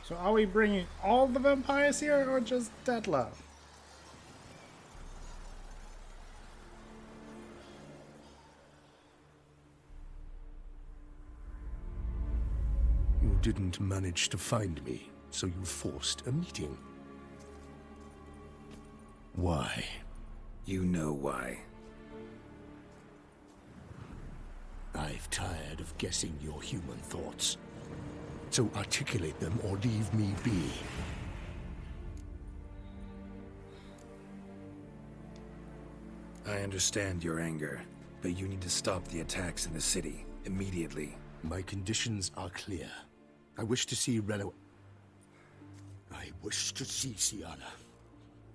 So are we bringing all the vampires here or just Dettler? You didn't manage to find me, so you forced a meeting. Why? You know why. I've tired of guessing your human thoughts. So articulate them or leave me be. I understand your anger, but you need to stop the attacks in the city immediately. My conditions are clear. I wish to see Relo. I wish to see Syanna.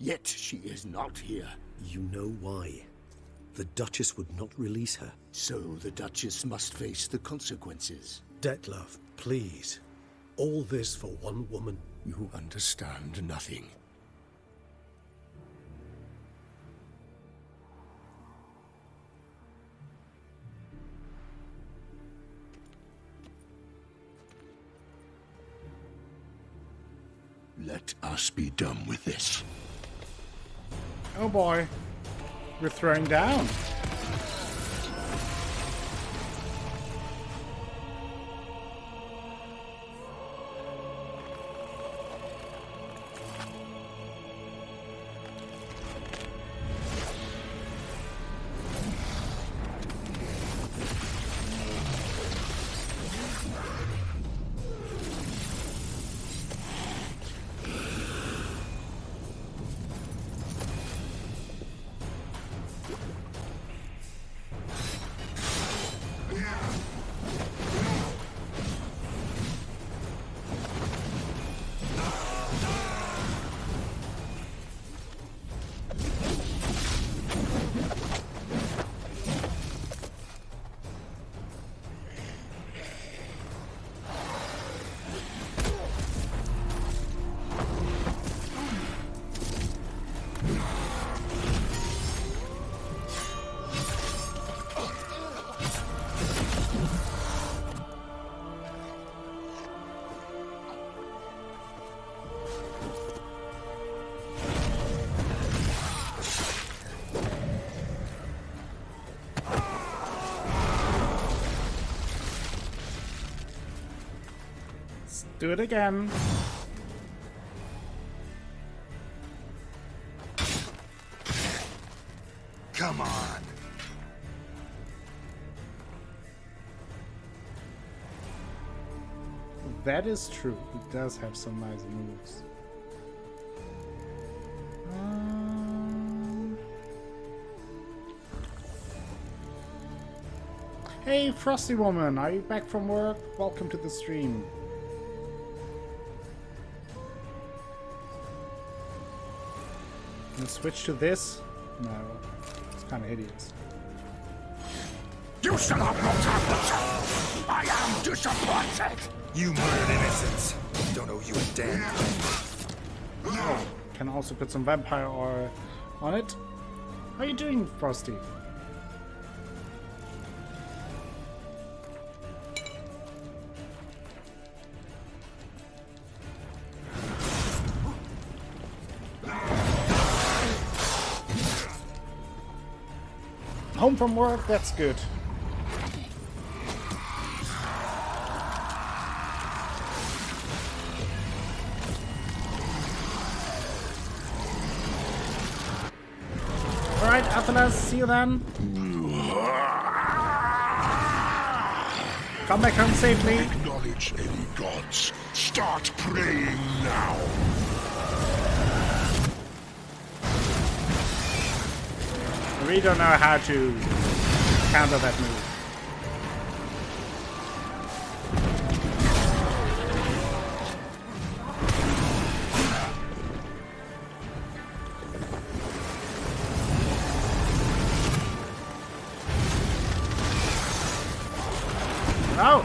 Yet she is not here. You know why. The Duchess would not release her. So the Duchess must face the consequences. Detlef, please. All this for one woman. You understand nothing. Let us be done with this. Oh boy. We're throwing down. Do it again. Come on. That is true. He does have some nice moves. Hey, Frosty Woman, are you back from work? Welcome to the stream. Can I switch to this? No, it's kind of hideous. You shall not have I am disappointed! You murdered innocents. Don't owe you a damn. Oh, can also put some vampire oil on it. How are you doing, Frosty? Home from work, that's good. Alright, Athanas, see you then. Come back home safely. Acknowledge any gods. Start praying now. I really don't know how to counter that move. Oh!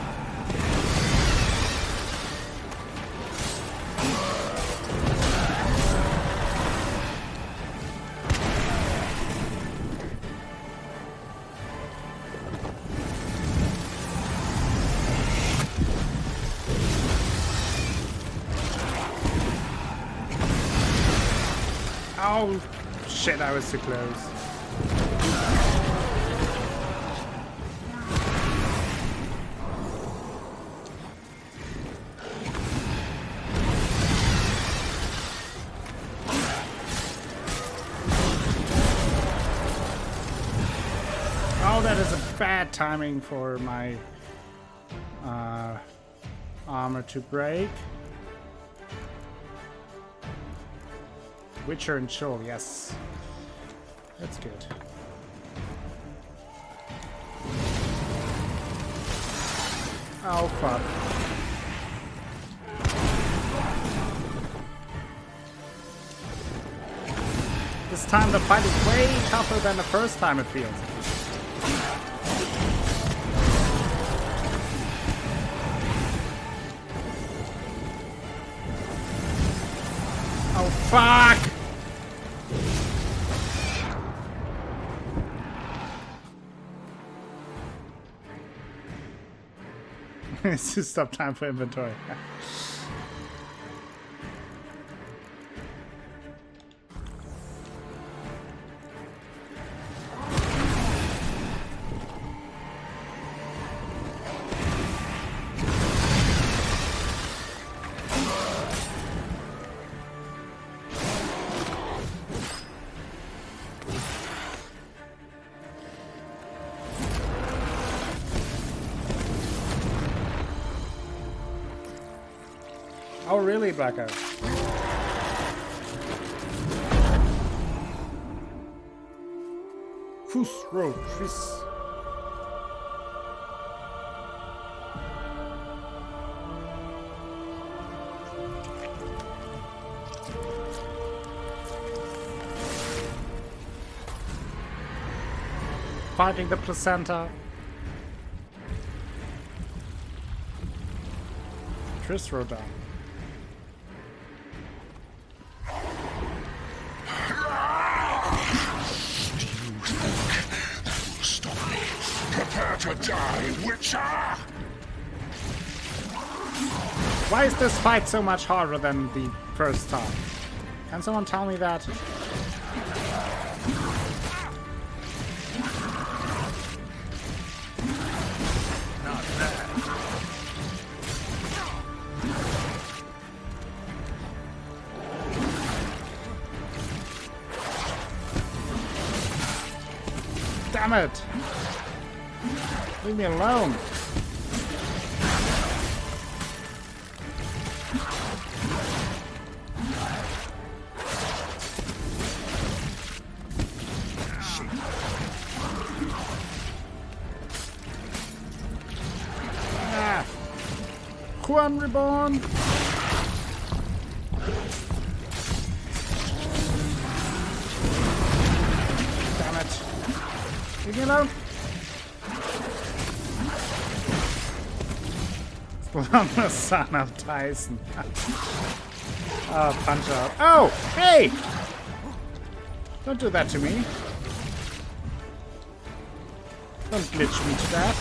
Oh, shit, I was too close. Oh, that is a bad timing for my armor to break. Witcher and Shoal, yes. That's good. Oh, fuck. This time the fight is way tougher than the first time, it feels. Oh, fuck! It's just stop time for inventory. Oh, really, Blacko? Fus Road, Chris. Fighting the placenta. Triss Rodan. To die, Witcher! Why is this fight so much harder than the first time? Can someone tell me that? Not bad. Damn it! Leave me alone! Ah! Juan Reborn! Damn it! Leave me alone! I'm the son of Tyson. Oh, punch out. Oh, hey! Don't do that to me. Don't glitch me to that.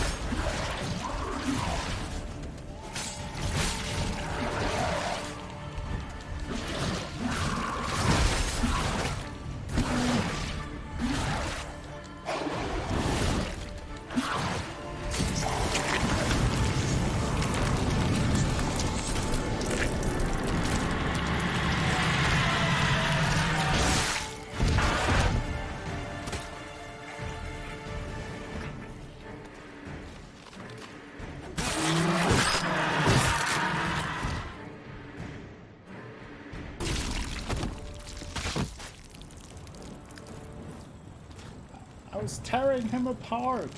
I was tearing him apart.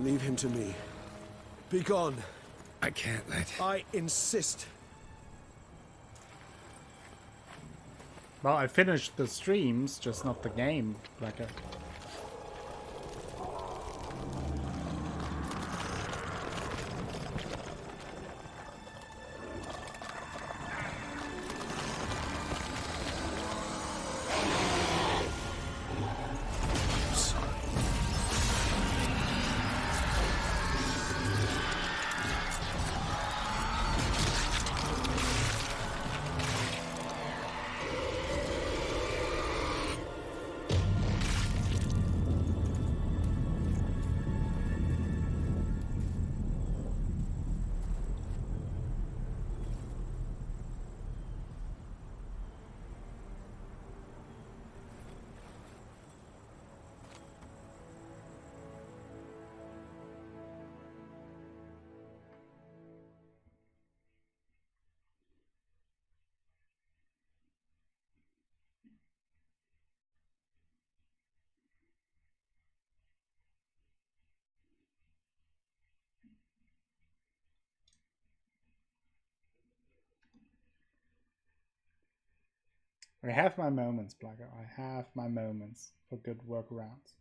Leave him to me. Be gone. I can't let... I insist. Well, I finished the streams, just not the game. Like a... I have my moments, Blacko. I have my moments for good workarounds.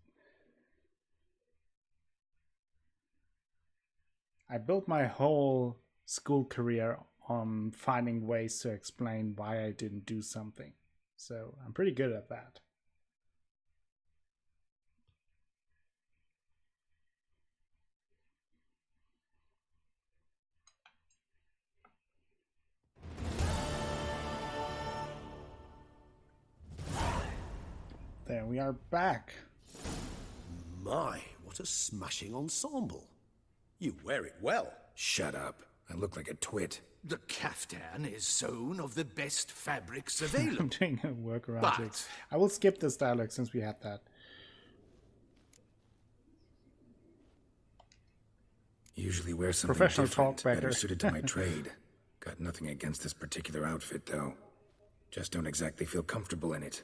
I built my whole school career on finding ways to explain why I didn't do something. So I'm pretty good at that. There we are back. My, what a smashing ensemble. You wear it well. Shut up. I look like a twit. The caftan is sewn of the best fabrics I'm available. doing a workaround. But- I will skip this dialogue since we had that. Usually wear something Professional different, talk, Becker. better suited to my trade. Got nothing against this particular outfit, though. Just don't exactly feel comfortable in it.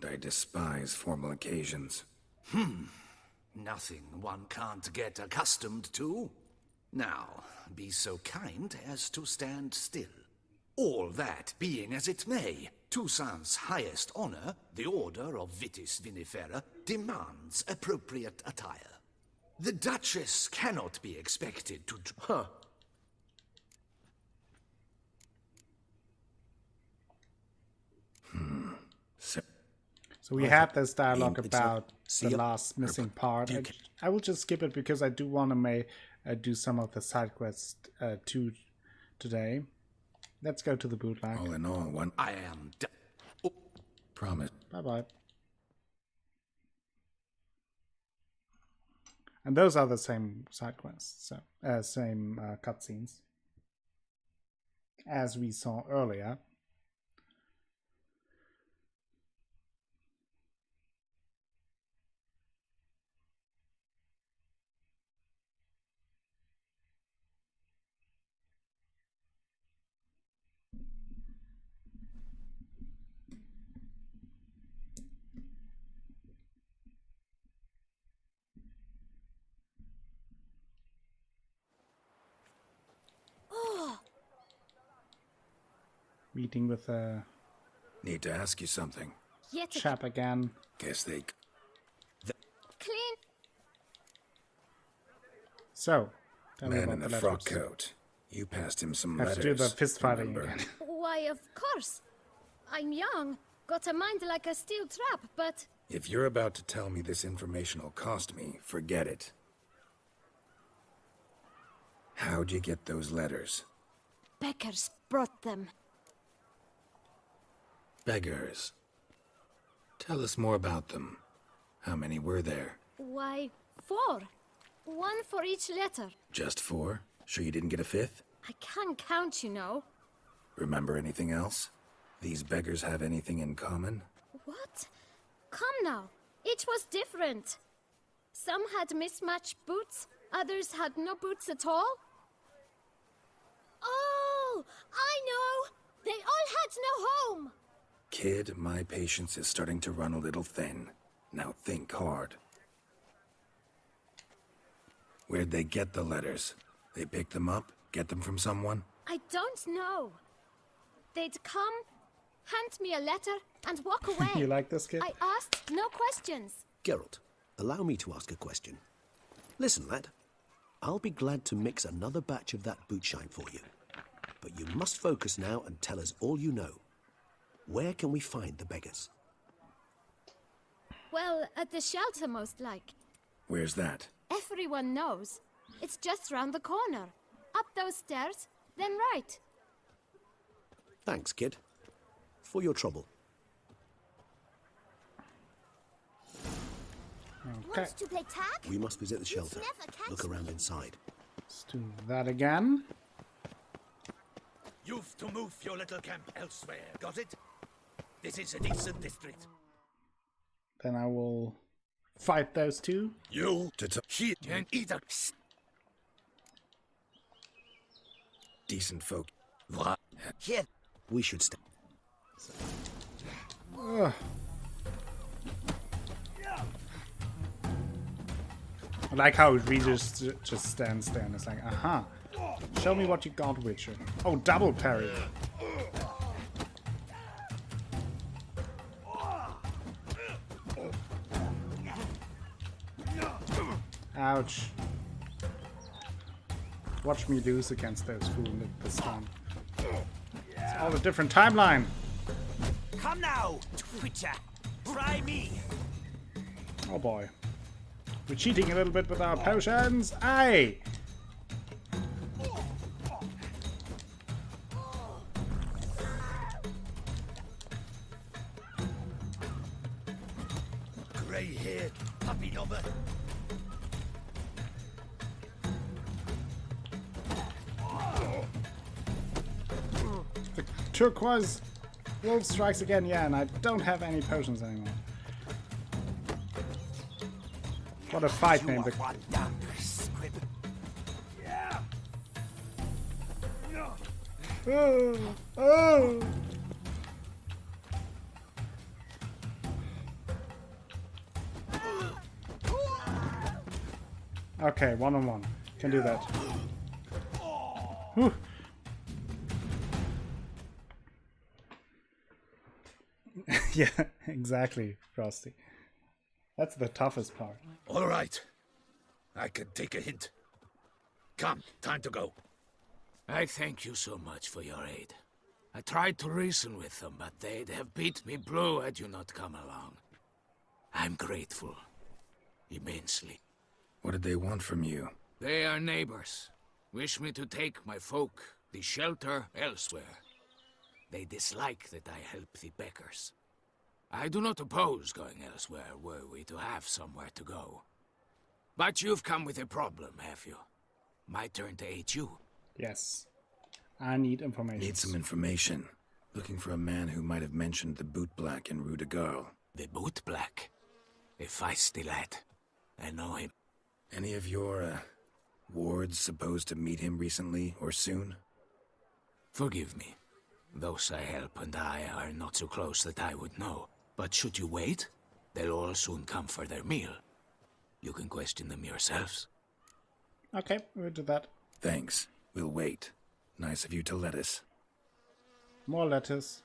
And I despise formal occasions. Nothing one can't get accustomed to. Now, be so kind as to stand still. All that being as it may, Toussaint's highest honor, the Order of Vitis Vinifera, demands appropriate attire. The Duchess cannot be expected to... Huh. So we had this dialogue it's not- about see the ya. last missing part. I will just skip it because I do want to do some of the side quests today. Let's go to the bootleg. All in all, one I am... promise. Bye bye. And those are the same side quests, so same cutscenes as we saw earlier. Meeting with a Need to ask you something. Yet a chap again. Guess they... clean. So, tell me Man about in the the frock letters. coat. You passed him some Have letters. to do the fist fighting remember? again. Why, of course. I'm young, got a mind like a steel trap, but If you're about to tell me this information will cost me, forget it. How'd you get those letters? Beckers brought them. Beggars. Tell us more about them. How many were there? Why, 4. 1 for each letter. Just 4? Sure you didn't get a 5th? I can't count, you know. Remember anything else? These beggars have anything in common? What? Come now. Each was different. Some had mismatched boots, others had no boots at all. Oh, I know! They all had no home! Kid, my patience is starting to run a little thin. Now think hard. Where'd they get the letters? They picked them up? Get them from someone? I don't know. They'd come, hand me a letter, and walk away. You like this kid? I asked no questions. Geralt, allow me to ask a question. Listen, lad. I'll be glad to mix another batch of that bootshine for you. But you must focus now and tell us all you know. Where can we find the beggars? Well, at the shelter, most like. Where's that? Everyone knows. It's just round the corner. Up those stairs, then right. Thanks, kid. For your trouble. Okay, Want to play tag? We must visit the shelter. never catch Look around inside. let's do that again. You've to move your little camp elsewhere, got it? This is a decent district. Then I will fight those two. You shit and eat a Decent folk. what? Here. We should stay. Ugh. I like how it really just stands there and it's like, aha. Show me what you got, Witcher. Oh, double parry. Ouch. Watch me lose against those fools this time. It's all a different timeline. Come now, Twitcher. Try me. Oh boy. We're cheating a little bit with our potions. Aye! Grey-haired puppy knobber. The turquoise wolf strikes again, yeah, and I don't have any potions anymore. What a fight name. The... Oh, oh. Okay, 1-on-1. Can do that. Whew. Yeah, exactly, Frosty. That's the toughest part. All right. I can take a hint. Come, time to go. I thank you so much for your aid. I tried to reason with them, but they'd have beat me blue had you not come along. I'm grateful. Immensely. What did they want from you? They are neighbors. Wish me to take my folk, the shelter, elsewhere. They dislike that I help the beggars. I do not oppose going elsewhere were we to have somewhere to go. But you've come with a problem, have you? My turn to aid you. Yes. I need information. Need some information. Looking for a man who might have mentioned the boot black in Rue de Garl. The boot black? A feisty lad. I know him. Any of your, wards supposed to meet him recently or soon? Forgive me. Those I help and I are not so close that I would know. But should you wait, they'll all soon come for their meal. You can question them yourselves. Okay, we'll do that. Thanks. We'll wait. Nice of you to let us. More letters.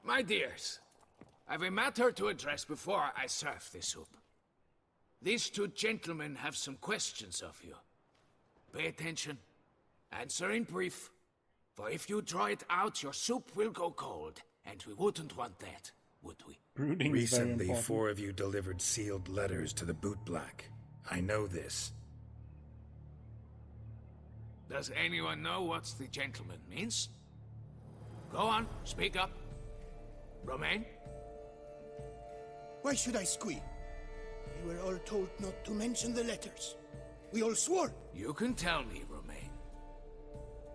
My dears, I've a matter to address before I serve the soup. These two gentlemen have some questions of you. Pay attention. Answer in brief. For if you draw it out, your soup will go cold. And we wouldn't want that, would we? Brooding is very Recently, important. 4 of you delivered sealed letters to the boot black. I know this. Does anyone know what the gentleman means? Go on, speak up. Romain? Why should I squeal? We were all told not to mention the letters. We all swore. You can tell me, Romain.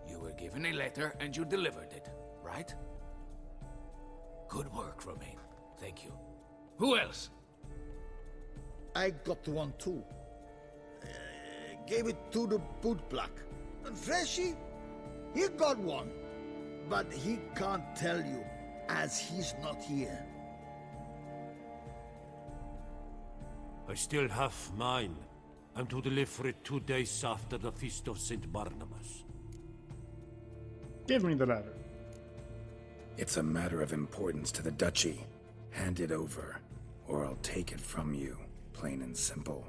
You were given a letter and you delivered it, right? Good work, Romain. Thank you. Who else? I got one too. Gave it to the boot black. Freshy? He got one, but he can't tell you, as he's not here. I still have mine. I'm to deliver it 2 days after the Feast of St. Barnabas. Give me the letter. It's a matter of importance to the Duchy. Hand it over, or I'll take it from you, plain and simple.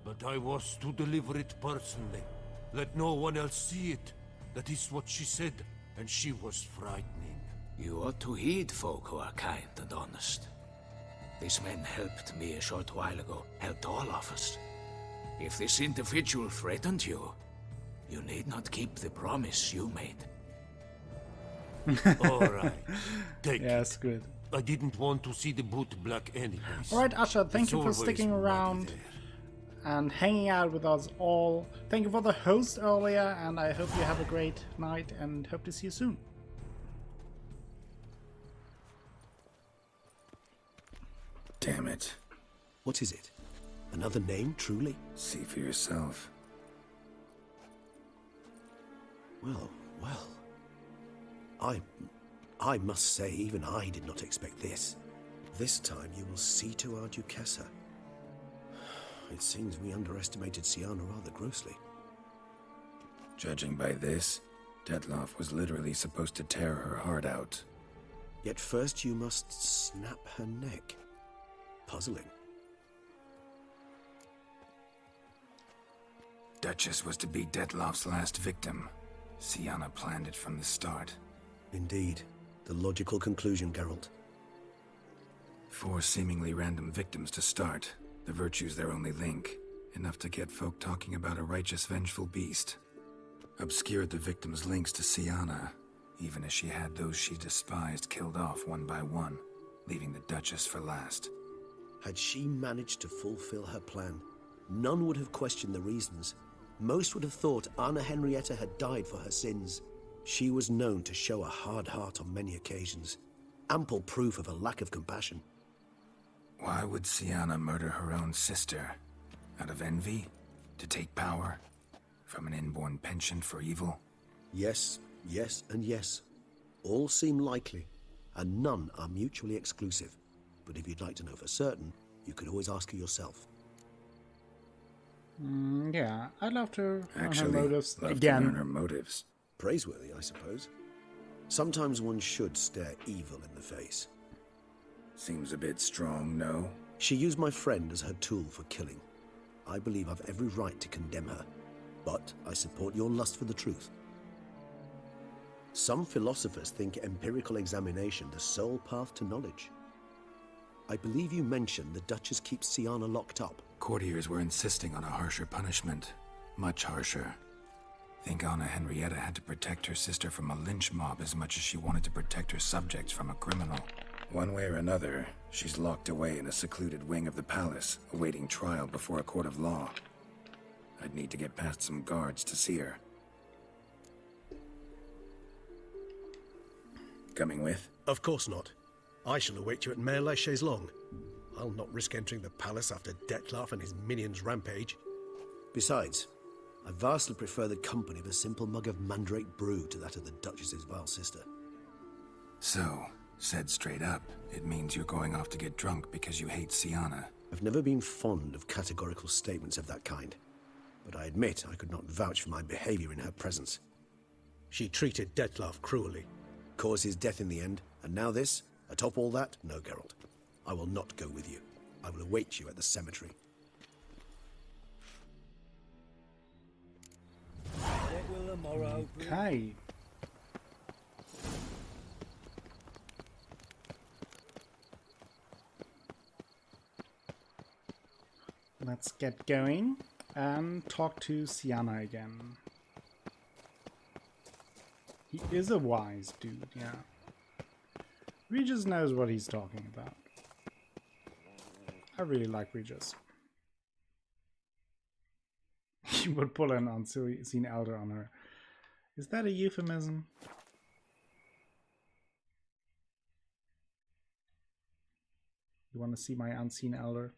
But I was to deliver it personally. Let no one else see it. That is what she said, and she was frightening. You ought to heed folk who are kind and honest. These men helped me a short while ago, helped all of us. If this individual threatened you, you need not keep the promise you made. All right, take Yes, it. good. I didn't want to see the boot black anyways. Alright, Asha, thank It's you for always sticking muddy around there. and hanging out with us all. Thank you for the host earlier, and I hope you have a great night and hope to see you soon. Damn it. What is it? Another name, truly? See for yourself. Well, well. I must say, even I did not expect this. This time you will see to our Duquesa. It seems we underestimated Siana rather grossly. Judging by this, Detloff was literally supposed to tear her heart out. Yet first you must snap her neck. Puzzling. Duchess was to be Detloff's last victim. Siana planned it from the start. Indeed. The logical conclusion, Geralt. 4 seemingly random victims to start. The virtue's their only link. Enough to get folk talking about a righteous, vengeful beast. Obscured the victims' links to Siana, even as she had those she despised killed off one by one, leaving the Duchess for last. Had she managed to fulfill her plan, none would have questioned the reasons. Most would have thought Anna Henrietta had died for her sins. She was known to show a hard heart on many occasions. Ample proof of a lack of compassion. Why would Siana murder her own sister? Out of envy? To take power? From an inborn penchant for evil? Yes, yes, and yes. All seem likely, and none are mutually exclusive. But if you'd like to know for certain, you could always ask her yourself. Yeah, I'd love to learn her Actually, motives love again. to learn her motives. Praiseworthy, I suppose. Sometimes one should stare evil in the face. Seems a bit strong, no? She used my friend as her tool for killing. I believe I've every right to condemn her, but I support your lust for the truth. Some philosophers think empirical examination the sole path to knowledge. I believe you mentioned the Duchess keeps Siana locked up. Courtiers were insisting on a harsher punishment. Much harsher. Think Anna Henrietta had to protect her sister from a lynch mob as much as she wanted to protect her subjects from a criminal. One way or another, she's locked away in a secluded wing of the palace, awaiting trial before a court of law. I'd need to get past some guards to see her. Coming with? Of course not. I shall await you at Mare la Chaise-Longue. I'll not risk entering the palace after Detloff and his minions rampage. Besides, I vastly prefer the company of a simple mug of mandrake brew to that of the Duchess's vile sister. So, said straight up, it means you're going off to get drunk because you hate Siana. I've never been fond of categorical statements of that kind, but I admit I could not vouch for my behavior in her presence. She treated Detloff cruelly, caused his death in the end, and now this? Atop all that? No, Geralt. I will not go with you. I will await you at the cemetery. What will the morrow bring? Okay. Let's get going and talk to Siana again. He is a wise dude, yeah. Regis knows what he's talking about. I really like Regis. He would pull an unseen elder on her. Is that a euphemism? You want to see my unseen elder?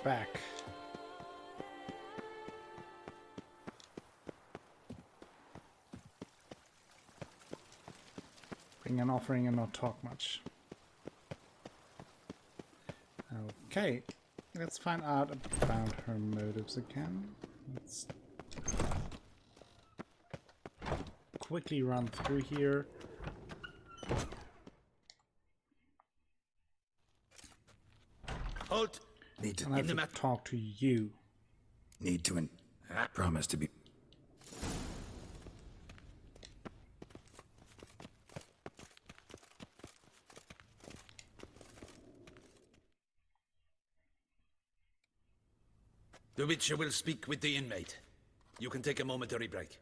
back. Bring an offering and not talk much. Okay, let's find out about her motives again. Let's quickly run through here. Halt! Need to And I have to talk to you. Need to promise to be. The Witcher will speak with the inmate. You can take a momentary break.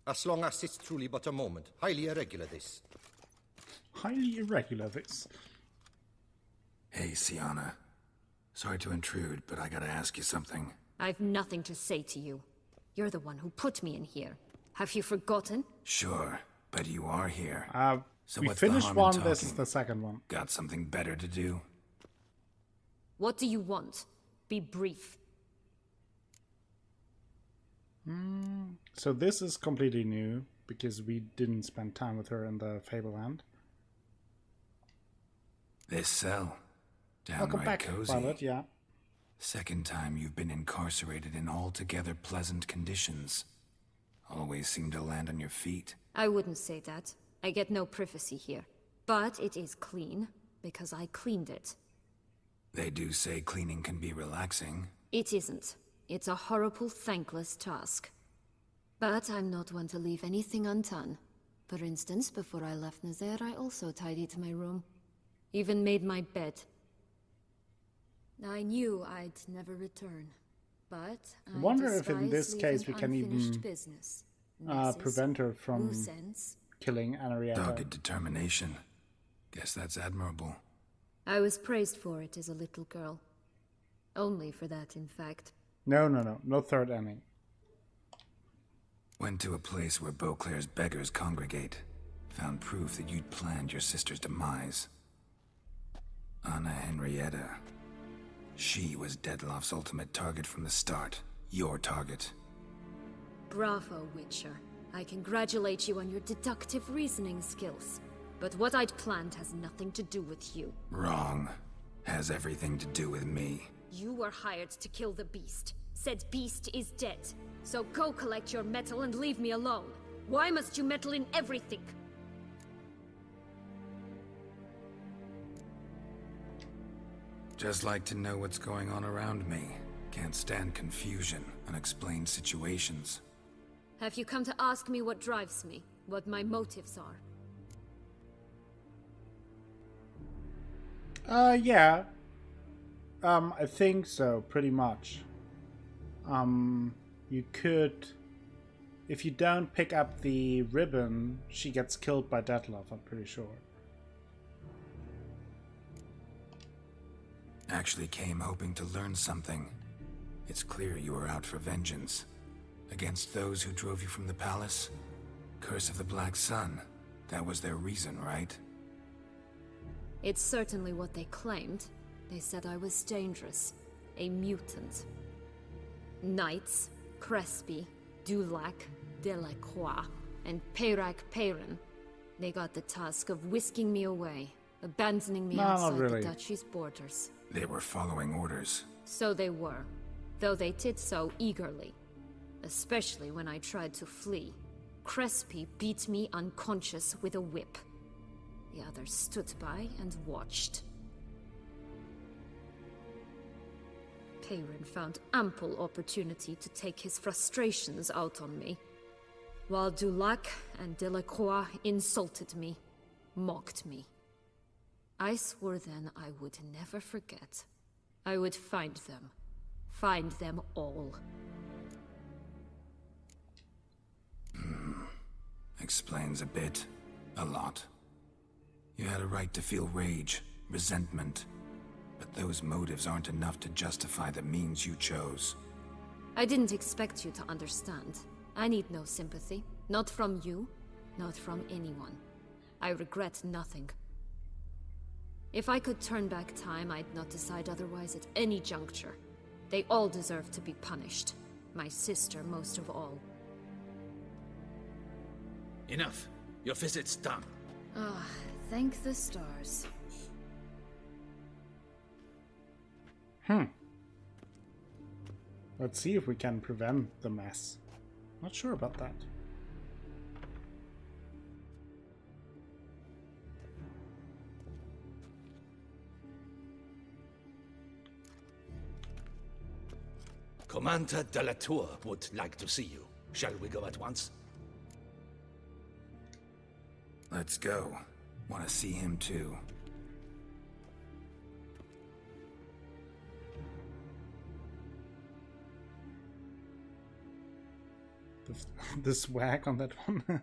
As long as it's truly but a moment. Highly irregular, this. Highly irregular, this. Hey, Sienna. Sorry to intrude, but I gotta ask you something. I've nothing to say to you. You're the one who put me in here. Have you forgotten? Sure, but you are here. So We what's the finished harm in one, this talking? is the second one. Got something better to do? What do you want? Be brief. So this is completely new, because we didn't spend time with her in the Fableland. This cell. Welcome Downright back, cozy. Violet, yeah. Second time you've been incarcerated in altogether pleasant conditions. Always seem to land on your feet. I wouldn't say that. I get no privacy here. But it is clean, because I cleaned it. They do say cleaning can be relaxing. It isn't. It's a horrible, thankless task. But I'm not one to leave anything undone. For instance, before I left Nazaire, I also tidied my room. Even made my bed. I knew I'd never return. But I wonder if in this disguised case we leaving can even unfinished business. Messes, prevent her from loose ends. killing Henrietta. Dogged determination. Guess that's admirable. I was praised for it as a little girl. Only for that, in fact. No third ending. Went to a place where Beauclair's beggars congregate. Found proof that you'd planned your sister's demise. Anna Henrietta. She was Dettlaff's ultimate target from the start. Your target. Bravo, Witcher. I congratulate you on your deductive reasoning skills. But what I'd planned has nothing to do with you. Wrong. Has everything to do with me. You were hired to kill the beast. Said beast is dead. So go collect your metal and leave me alone. Why must you meddle in everything? Just like to know what's going on around me. Can't stand confusion, unexplained situations. Have you come to ask me what drives me? What my motives are? Yeah. I think so, pretty much. You could... If you don't pick up the ribbon, she gets killed by Dettlaff, I'm pretty sure. Actually came hoping to learn something. It's clear you were out for vengeance. Against those who drove you from the palace? Curse of the Black Sun. That was their reason, right? It's certainly what they claimed. They said I was dangerous. A mutant. Knights, Crespi, Dulac, Delacroix, and Peyrac Peyran. They got the task of whisking me away, abandoning me outside the duchy's borders. They were following orders. So they were, though they did so eagerly. Especially when I tried to flee. Crespi beat me unconscious with a whip. The others stood by and watched. Peyran found ample opportunity to take his frustrations out on me, while Dulac and Delacroix insulted me, mocked me. I swore then I would never forget. I would find them all. Explains a bit. A lot. You had a right to feel rage, resentment. But those motives aren't enough to justify the means you chose. I didn't expect you to understand. I need no sympathy. Not from you, not from anyone. I regret nothing. If I could turn back time, I'd not decide otherwise at any juncture. They all deserve to be punished. My sister most of all. Enough. Your visit's done. Ah, thank the stars. Let's see if we can prevent the mess. Not sure about that. Commander de la Tour would like to see you. Shall we go at once? Let's go. Want to see him too. The swag on that one.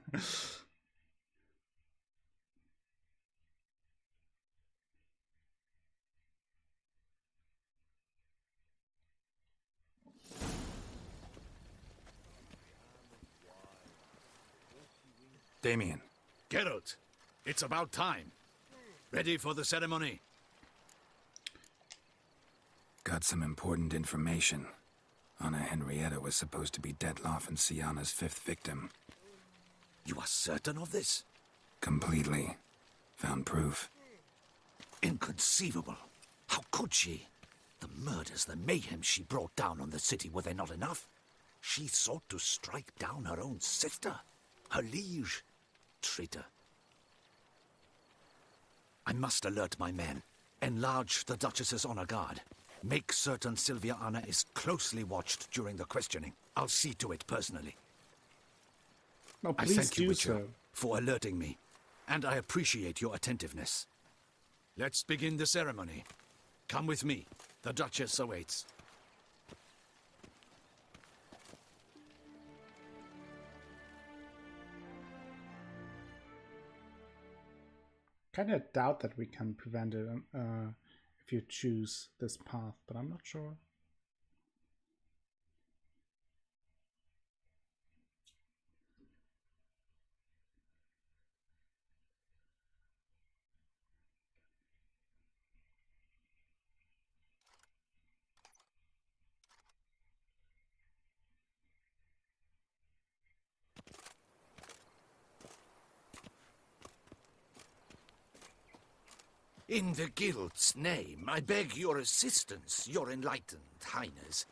Damien. Geralt, it's about time. Ready for the ceremony? Got some important information. Anna Henrietta was supposed to be Detloff and Syanna's 5th victim. You are certain of this? Completely. Found proof. Inconceivable. How could she? The murders, the mayhem she brought down on the city, were they not enough? She sought to strike down her own sister, her liege. Traitor. I must alert my men. Enlarge the Duchess's honor guard. Make certain Sylvia Anna is closely watched during the questioning. I'll see to it personally. No, I please thank you, do Witcher, so. for alerting me, and I appreciate your attentiveness. Let's begin the ceremony. Come with me. The Duchess awaits. Kind of doubt that we can prevent it if you choose this path, but I'm not sure. In the Guild's name, I beg your assistance, your enlightened highness.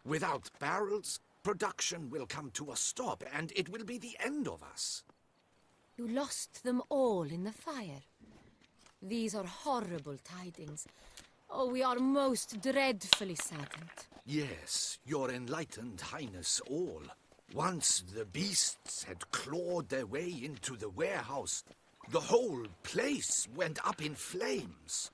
Without barrels, production will come to a stop, and it will be the end of us. You lost them all in the fire. These are horrible tidings. Oh, we are most dreadfully saddened. Yes, your enlightened highness all. Once the beasts had clawed their way into the warehouse, the whole place went up in flames.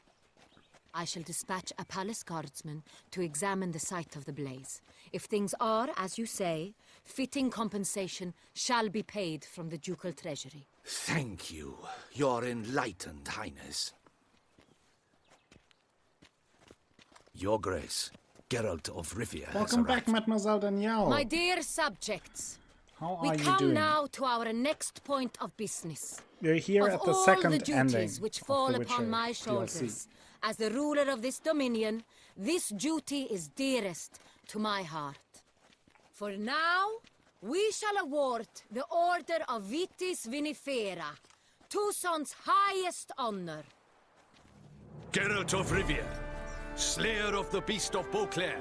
I shall dispatch a palace guardsman to examine the site of the blaze. If things are, as you say, fitting compensation shall be paid from the ducal treasury. Thank you, your enlightened highness. Your Grace, Geralt of Rivia. Welcome back, Mademoiselle Danielle. My dear subjects, how we are you come doing? now to our next point of business. We're here of at the all second the ending duties which of fall The upon Witcher my DLC. shoulders, as the ruler of this dominion, this duty is dearest to my heart. For now, we shall award the Order of Vitis Vinifera, Toussaint's highest honor. Geralt of Rivia, slayer of the beast of Beauclair,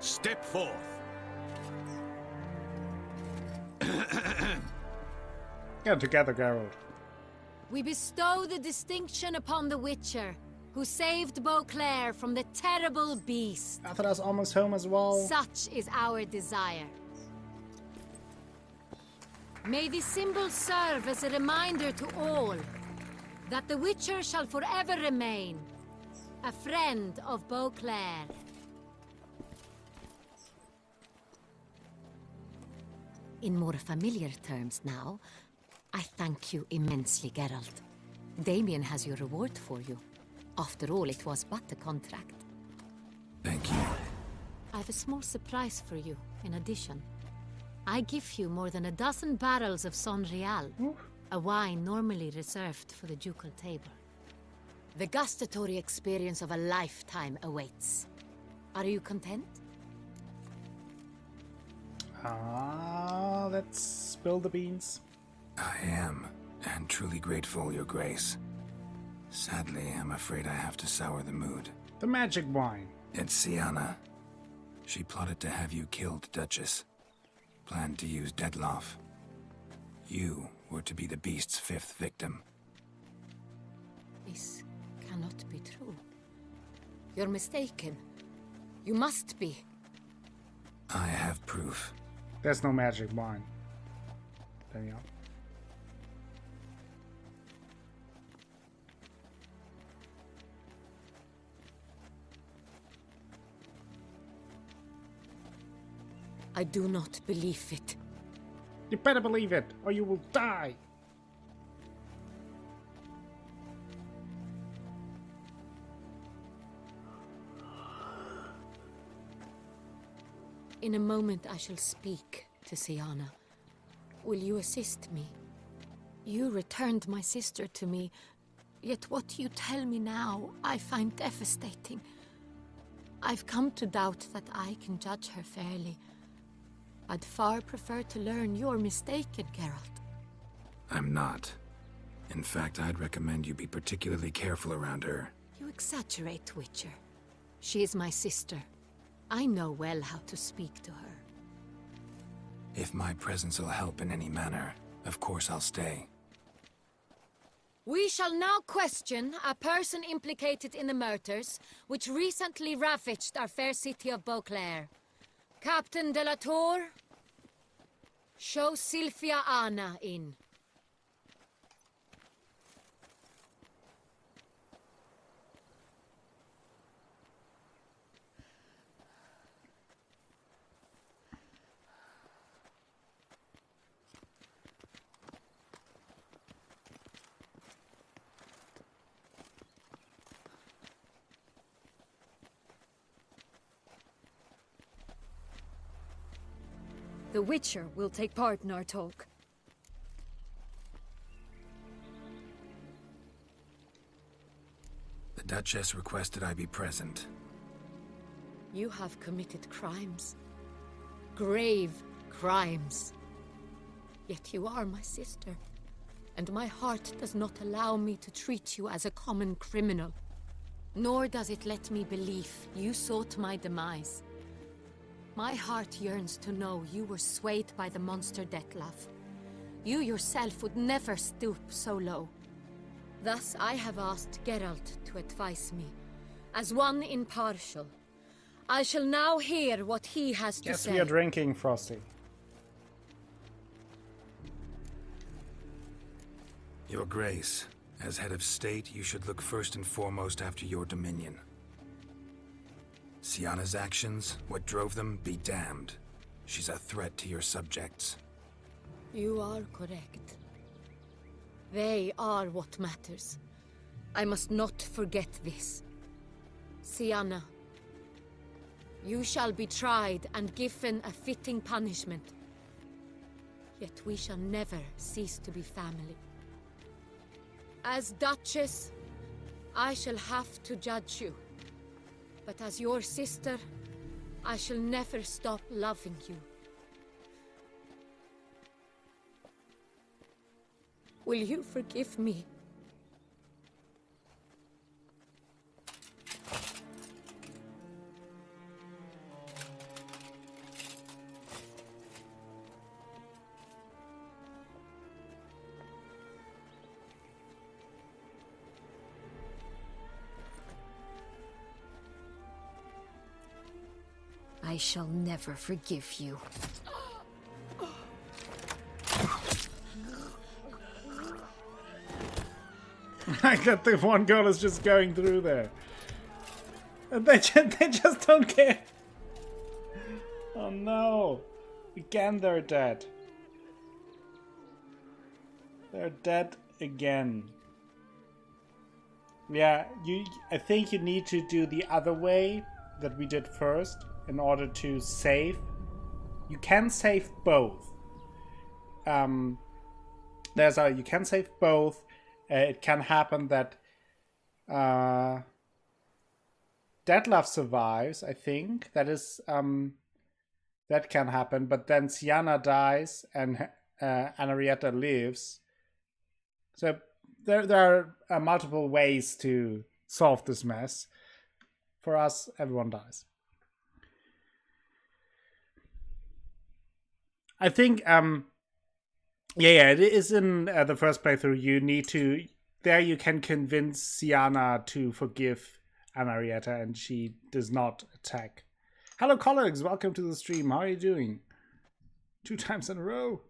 step forth. Get together, Geralt. We bestow the distinction upon the Witcher, who saved Beauclair from the terrible beast. Athera's almost home as well. Such is our desire. May this symbol serve as a reminder to all that the Witcher shall forever remain a friend of Beauclair. In more familiar terms now, I thank you immensely, Geralt. Damien has your reward for you. After all, it was but a contract. Thank you. I have a small surprise for you, in addition. I give you more than a dozen barrels of Son Real, a wine normally reserved for the ducal table. The gustatory experience of a lifetime awaits. Are you content? Let's spill the beans. I am, and truly grateful, Your Grace. Sadly, I'm afraid I have to sour the mood. The magic wine. It's Syanna. She plotted to have you killed, Duchess. Planned to use Dettlaff. You were to be the beast's 5th victim. This cannot be true. You're mistaken. You must be. I have proof. There's no magic wine. Daniel. I do not believe it. You better believe it, or you will die. In a moment I shall speak to Syanna. Will you assist me? You returned my sister to me, yet what you tell me now I find devastating. I've come to doubt that I can judge her fairly. I'd far prefer to learn you're mistaken, Geralt. I'm not. In fact, I'd recommend you be particularly careful around her. You exaggerate, Witcher. She is my sister. I know well how to speak to her. If my presence will help in any manner, of course I'll stay. We shall now question a person implicated in the murders which recently ravaged our fair city of Beauclair. Captain de la Tour, show Sylvia Anna in. The Witcher will take part in our talk. The Duchess requested I be present. You have committed crimes. Grave crimes. Yet you are my sister, and my heart does not allow me to treat you as a common criminal. Nor does it let me believe you sought my demise. My heart yearns to know you were swayed by the monster Dettlaff. You yourself would never stoop so low. Thus I have asked Geralt to advise me, as one impartial. I shall now hear what he has to say. Yes, we are drinking, Frosty. Your Grace, as head of state, you should look first and foremost after your dominion. Syanna's actions, what drove them, be damned. She's a threat to your subjects. You are correct. They are what matters. I must not forget this. Syanna, you shall be tried and given a fitting punishment. Yet we shall never cease to be family. As Duchess, I shall have to judge you. But as your sister, I shall never stop loving you. Will you forgive me? I shall never forgive you. Like that the one girl is just going through there. And they just don't care. Oh no. Again they're dead. They're dead again. Yeah, I think you need to do the other way that we did first in order to save. You can save both. You can save both. It can happen that Detlef survives, I think. That is that can happen, but then Sienna dies and Anarietta lives. So there are multiple ways to solve this mess. For us, everyone dies. I think yeah, it is in the first playthrough. You need to there you can convince Sienna to forgive Anarietta, and she does not attack. Hello, colleagues. Welcome to the stream. How are you doing? 2 times in a row.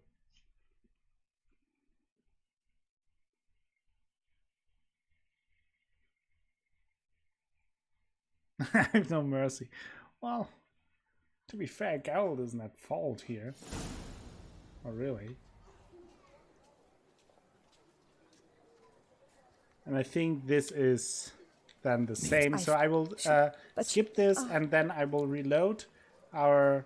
I have no mercy. Well, to be fair, Geralt isn't at fault here. Oh, really? And I think this is then the same. So I will skip this and then I will reload our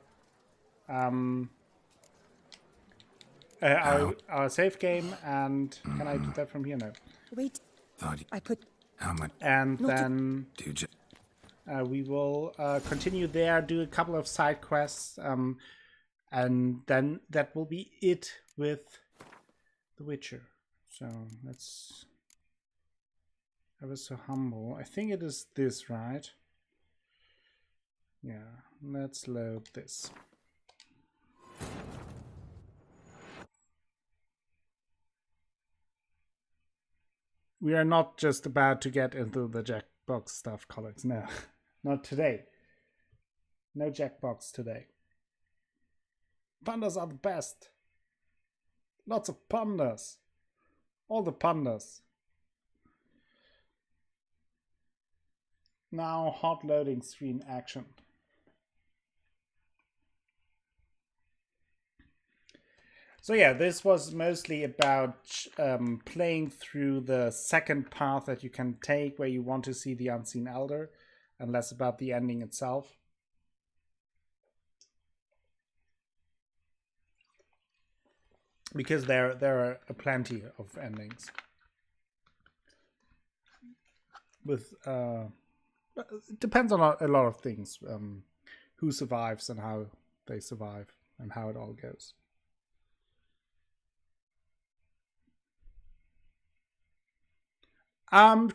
save game. And can I do that from here now? Wait. I put. How much? And then we will continue there, do a couple of side quests, and then that will be it with The Witcher. So let's. I was so humble. I think it is this, right? Yeah, let's load this. We are not just about to get into the Jackbox stuff, colleagues. No, not today. No Jackbox today. Pandas are the best. Lots of pandas. All the pandas. Now, hot loading screen action. So yeah, this was mostly about playing through the second path that you can take where you want to see the Unseen Elder, and less about the ending itself. Because there are plenty of endings. With it depends on a lot of things. Who survives and how they survive and how it all goes.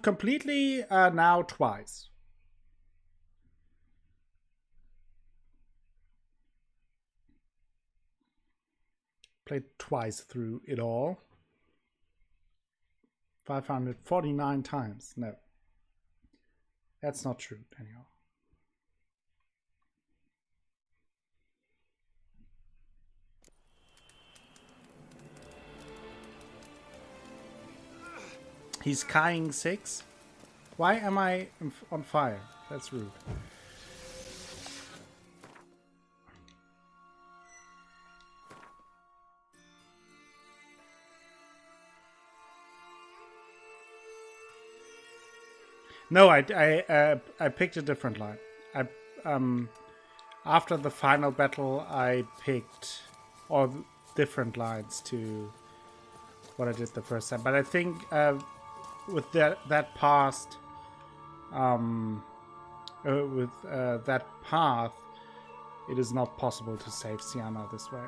Completely now twice. Played twice through it all. 549 times. No. That's not true, anyhow. He's Kying 6. Why am I on fire? That's rude. No, I picked a different line. After the final battle, I picked all different lines to what I did the first time. But I think with that past, with that path, it is not possible to save Sienna this way.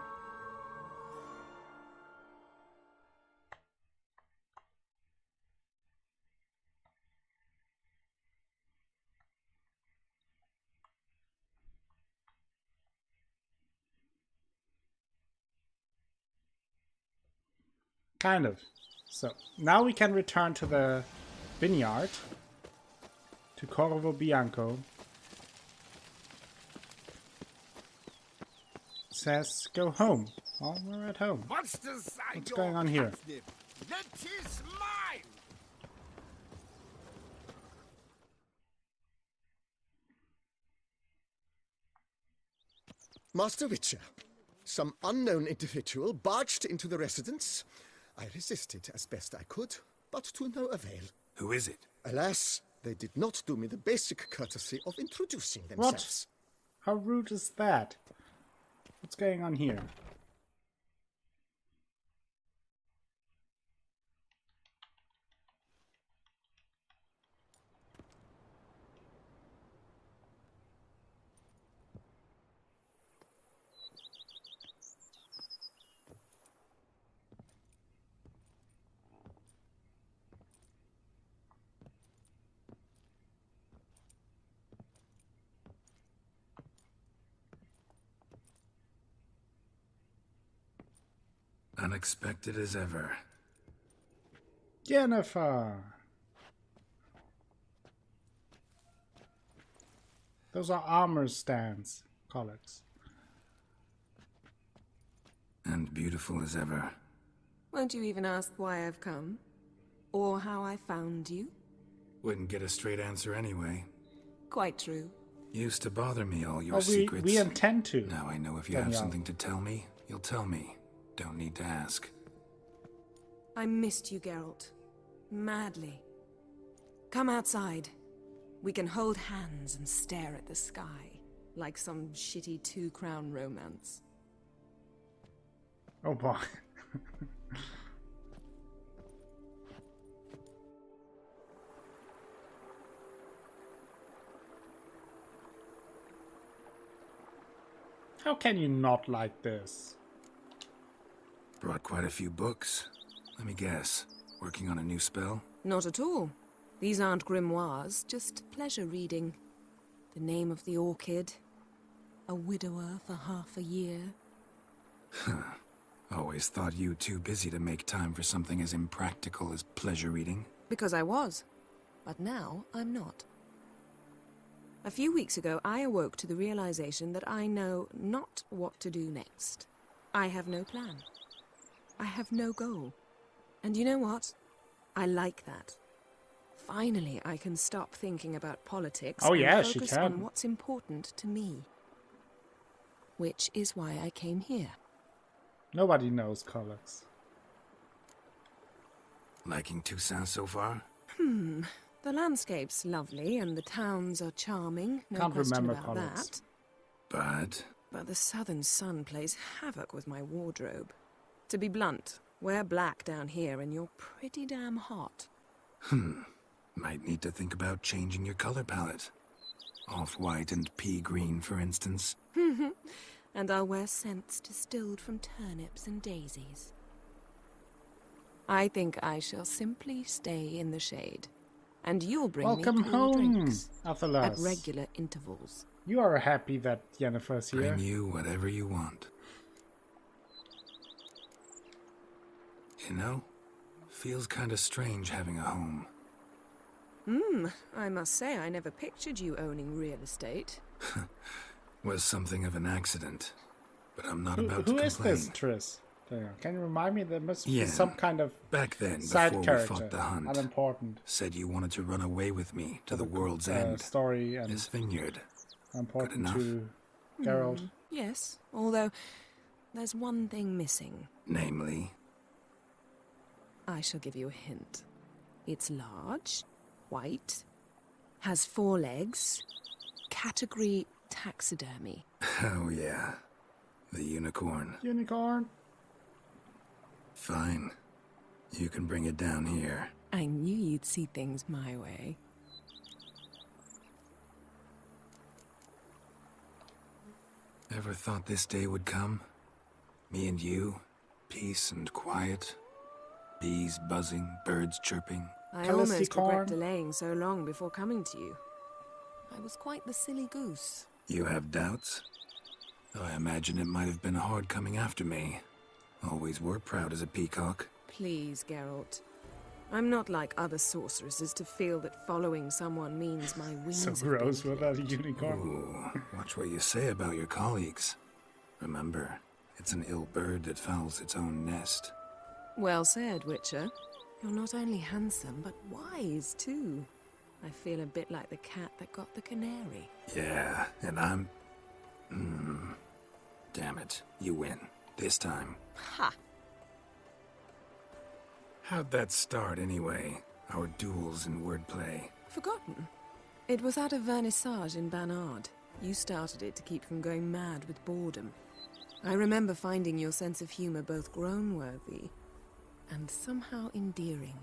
Kind of. So, now we can return to the vineyard. To Corvo Bianco. Says, go home. Well, we're at home. What's going on here? That is mine! Master Witcher, some unknown individual barged into the residence. I resisted as best I could, but to no avail. Who is it? Alas, they did not do me the basic courtesy of introducing themselves. What? How rude is that? What's going on here? Unexpected as ever. Yennefer! Those are armor stands, colors. And beautiful as ever. Won't you even ask why I've come? Or how I found you? Wouldn't get a straight answer anyway. Quite true. Used to bother me, all your Oh, secrets. we intend to. Now I know if you have something to tell me, you'll tell me. Don't need to ask. I missed you, Geralt. Madly. Come outside. We can hold hands and stare at the sky, like some shitty two-crown romance. Oh boy. How can you not like this? Brought quite a few books. Let me guess. Working on a new spell? Not at all. These aren't grimoires, just pleasure reading. The Name of the Orchid. A widower for half a year. Always thought you too busy to make time for something as impractical as pleasure reading. Because I was. But now I'm not. A few weeks ago, I awoke to the realization that I know not what to do next. I have no plan. I have no goal. And you know what? I like that. Finally, I can stop thinking about politics and focus on what's important to me. Which is why I came here. Nobody knows colors. Liking Toussaint so far? The landscape's lovely and the towns are charming. No Can't question remember about colors. that. But But the southern sun plays havoc with my wardrobe. To be blunt, wear black down here and you're pretty damn hot. Might need to think about changing your color palette. Off-white and pea green, for instance. And I'll wear scents distilled from turnips and daisies. I think I shall simply stay in the shade. And you'll bring Welcome me cool home, drinks Athelas. at regular intervals. You are happy that Yennefer's here. Bring you whatever you want. You know, feels kinda strange having a home. I must say I never pictured you owning real estate. Was something of an accident. But I'm not about to Who complain. is this Triss? Can you remind me? There must be Yeah, some kind of back then, side before we character. fought the hunt. Unimportant. Said you wanted to run away with me to the world's end. Story and This vineyard. important enough? to Geralt. Yes, although there's one thing missing. Namely, I shall give you a hint. It's large, white, has 4 legs, category taxidermy. oh yeah, the unicorn. Unicorn. Fine. You can bring it down here. I knew you'd see things my way. Ever thought this day would come? Me and you, peace and quiet. Bees buzzing, birds chirping. I almost regret delaying so long before coming to you. I was quite the silly goose. You have doubts? Though I imagine it might have been hard coming after me. Always were proud as a peacock. Please, Geralt. I'm not like other sorceresses to feel that following someone means my wings So have gross been without a unicorn. Ooh, watch what you say about your colleagues. Remember, it's an ill bird that fouls its own nest. Well said, Witcher. You're not only handsome, but wise, too. I feel a bit like the cat that got the canary. Yeah, and I'm... Damn it, you win. This time. Ha! How'd that start, anyway? Our duels in wordplay. Forgotten. It was at a vernissage in Banard. You started it to keep from going mad with boredom. I remember finding your sense of humor both groan-worthy and somehow endearing.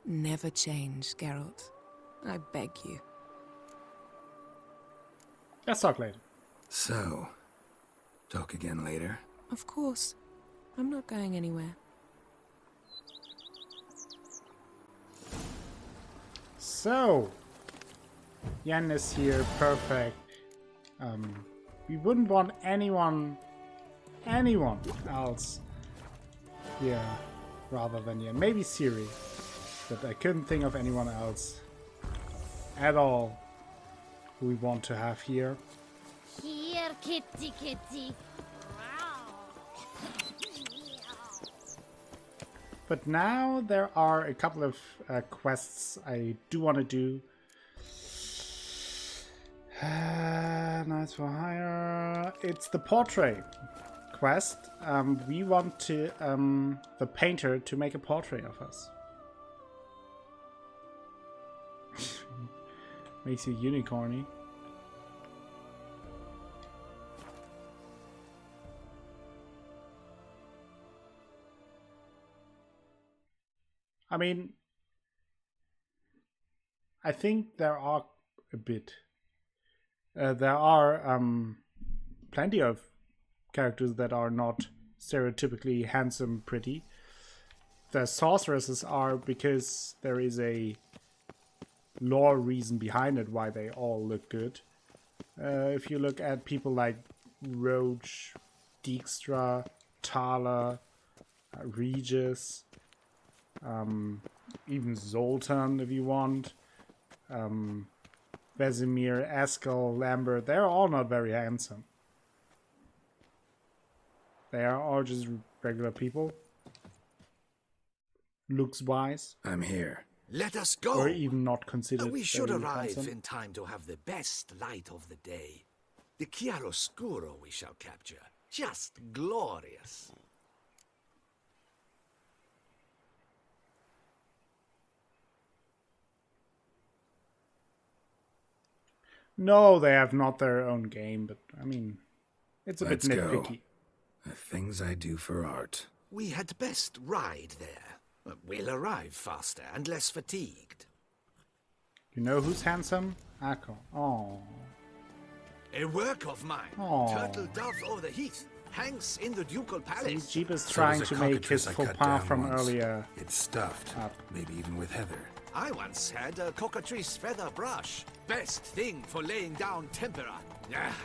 Never change, Geralt. I beg you. Let's talk later. So, talk again later? Of course. I'm not going anywhere. So, Yen is here, perfect. We wouldn't want anyone else here rather than Yen. Maybe Ciri, but I couldn't think of anyone else at all who we want to have here. Here, kitty, kitty. But now there are a couple of quests I do want to do. Nice for hire. It's the portrait quest. We want to the painter to make a portrait of us. Makes you unicorny. I mean, I think there are a bit. There are plenty of characters that are not stereotypically handsome, pretty. The sorceresses are because there is a lore reason behind it why they all look good. If you look at people like Roach, Dijkstra, Thala, Regis, even Zoltan if you want, Vesemir, Eskel, Lambert, they're all not very handsome. They are all just regular people, looks wise. I'm here. Let us go! Or even not considered We should very arrive handsome. in time to have the best light of the day. The chiaroscuro we shall capture. Just glorious. No, they have not their own game, but I mean, it's a Let's bit go. nitpicky. The things I do for art. We had best ride there. We'll arrive faster and less fatigued. You know who's handsome? Akko. Oh. A work of mine. Aw. Turtle dove o'er the heath hangs in the ducal palace. Jeep is So trying does a to make cockatrice his I faux cut pas down from once. earlier. It's stuffed, maybe even with heather. I once had a cockatrice feather brush. Best thing for laying down tempera.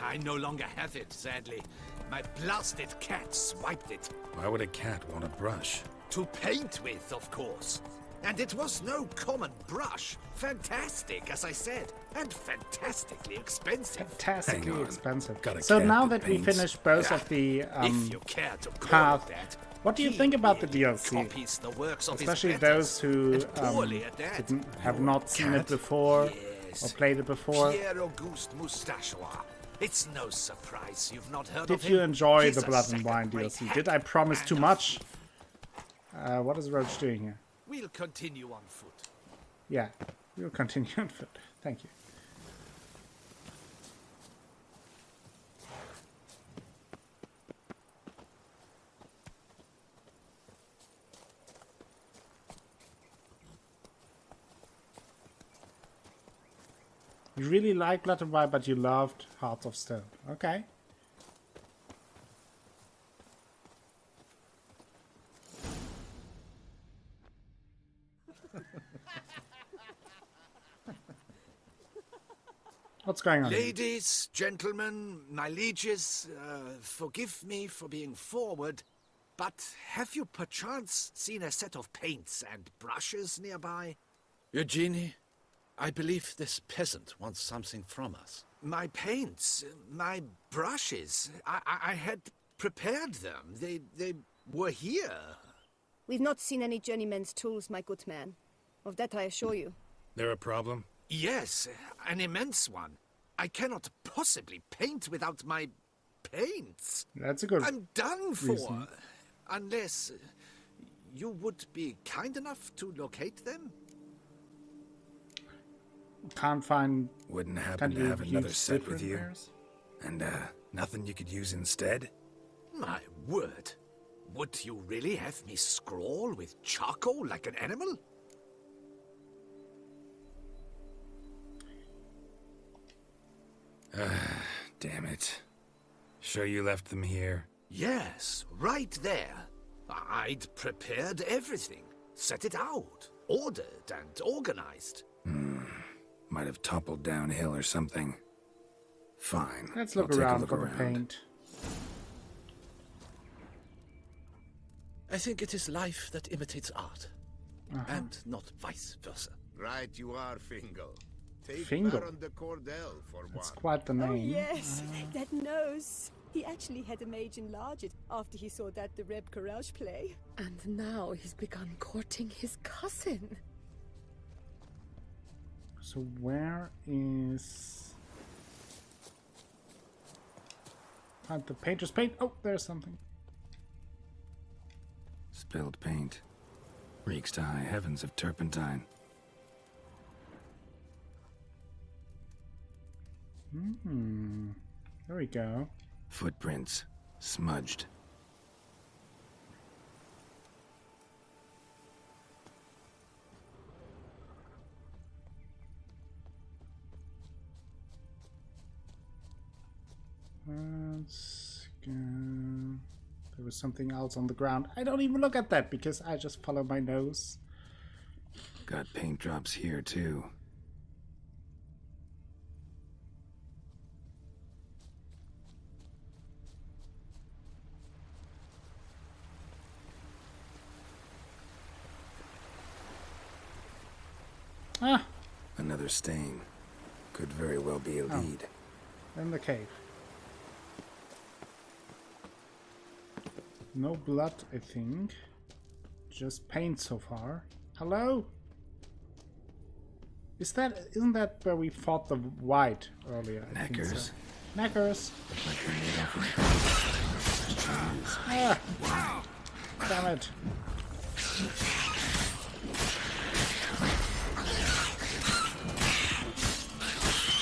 I no longer have it, sadly. My blasted cat swiped it. Why would a cat want a brush? To paint with, of course. And it was no common brush. Fantastic, as I said. And fantastically expensive. Fantastically expensive. Got a So cat now that that we paints. finished both Yeah. of the If you care to call path, it that. what do you He think about the really DLC? copies the works of his Especially betters, those who and poorly at that. have not seen it before or played it before. Pierre Auguste Moustachois. It's no surprise you've not heard of Did him. you enjoy He's the a Blood and Wine second-rate DLC? hack Did I promise and too a much? thief. What is Roach doing here? We'll continue on foot. Yeah, we'll continue on foot. Thank you. You really like Blood and Wine, but you loved Hearts of Stone. Okay. What's going on here? Ladies, gentlemen, my lieges, forgive me for being forward, but have you perchance seen a set of paints and brushes nearby? Eugenie, I believe this peasant wants something from us. My paints, my brushes, I had prepared them. They were here. We've not seen any journeyman's tools, my good man. Of that I assure you. There a problem? Yes, an immense one. I cannot possibly paint without my paints. That's a good I'm done for. reason. Unless you would be kind enough to locate them? Can't find. Wouldn't happen can't to you have another use set with different you? pairs? And, nothing you could use instead? My word. Would you really have me scrawl with charcoal like an animal? Damn it. Sure you left them here? Yes, right there. I'd prepared everything. Set it out. Ordered and organized. Might have toppled downhill or something. Fine. Let's look I'll take a around look for the around. paint. I think it is life that imitates art, and not vice versa. Right you are, Fingal. Take Fingal? Baron de Cordell for That's one. quite the name. Oh, yes, that nose. He actually had a mage enlarge it after he saw that the Reb Courage play. And now he's begun courting his cousin. So where is... Find the painter's paint. Oh, there's something. Spilled paint. Reeks to high heavens of turpentine. There we go. Footprints. Smudged. Let's go. There was something else on the ground. I don't even look at that because I just follow my nose. Got paint drops here too. Ah! Another stain. Could very well be a lead. In the cave. No blood, I think. Just paint so far. Hello? Isn't that where we fought the white earlier? I think so. Knackers. Knackers. Ah! Damn it.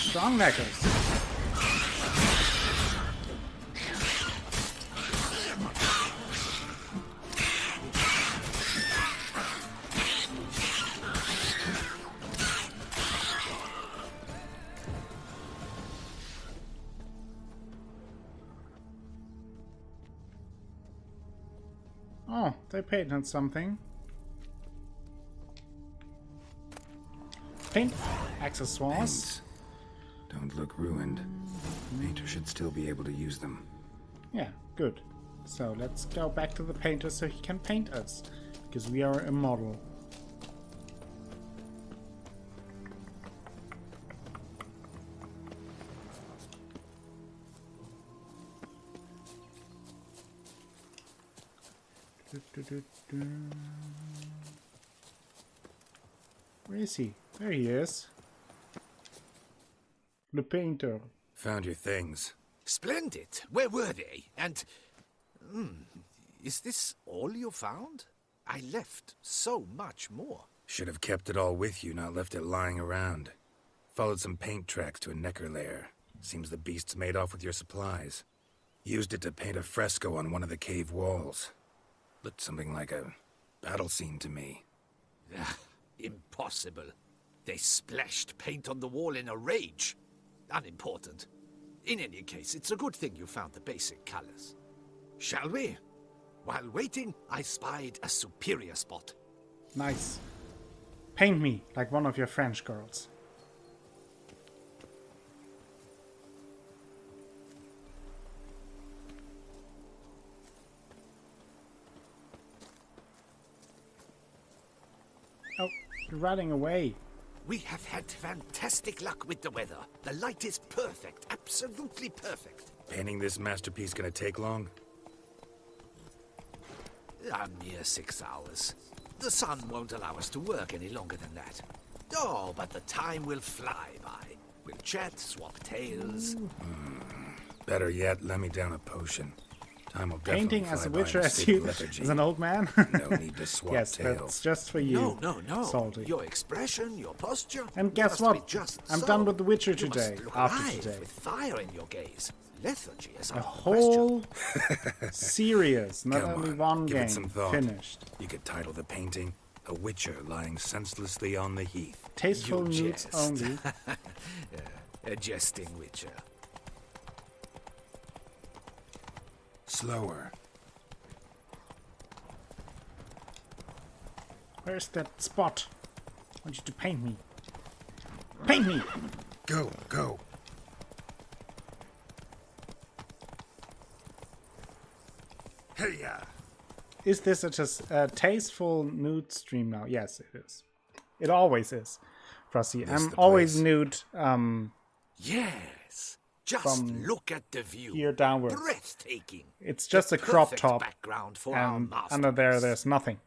Strong knackers. Oh, they painted something. Paint accessoires. Paints. Don't look ruined. Painter should still be able to use them. Yeah, good. So let's go back to the painter so he can paint us. Because we are a model. Where is he? There he is. Le painter. Found your things. Splendid. Where were they? And... is this all you found? I left so much more. Should have kept it all with you, not left it lying around. Followed some paint tracks to a Necker lair. Seems the beast's made off with your supplies. Used it to paint a fresco on one of the cave walls. Looked something like a battle scene to me. Impossible. They splashed paint on the wall in a rage. Unimportant. In any case, it's a good thing you found the basic colors. Shall we? While waiting, I spied a superior spot. Nice. Paint me like one of your French girls. Oh, you're running away. We have had fantastic luck with the weather. The light is perfect, absolutely perfect. Painting this masterpiece gonna take long? A mere 6 hours. The sun won't allow us to work any longer than that. Oh, but the time will fly by. We'll chat, swap tales. Better yet, let me down a potion. Time will Painting definitely as a fly by witcher in as state you lethargy. as an old man? No need to swap yes, tails. that's just for you. No. Salty. Your expression, your posture. And guess must be what? just I'm so. done with The Witcher You today. must look After alive today. with fire in your gaze. Lethargy is A out of the whole series, not Come only on, one give game, it some thought. finished. You could title the painting "A Witcher Lying Senselessly on the Heath." Tasteful You nudes jest. only. A jesting witcher. Slower. Where's that spot? I want you to paint me. Paint me! Go. Hey-ya! Is this a tasteful nude stream now? Yes, it is. It always is. Frosty, I'm always nude. Yes. Just look at the view. Here downwards. Breathtaking. It's just The a crop perfect top. background for our And masterpiece. under there's nothing.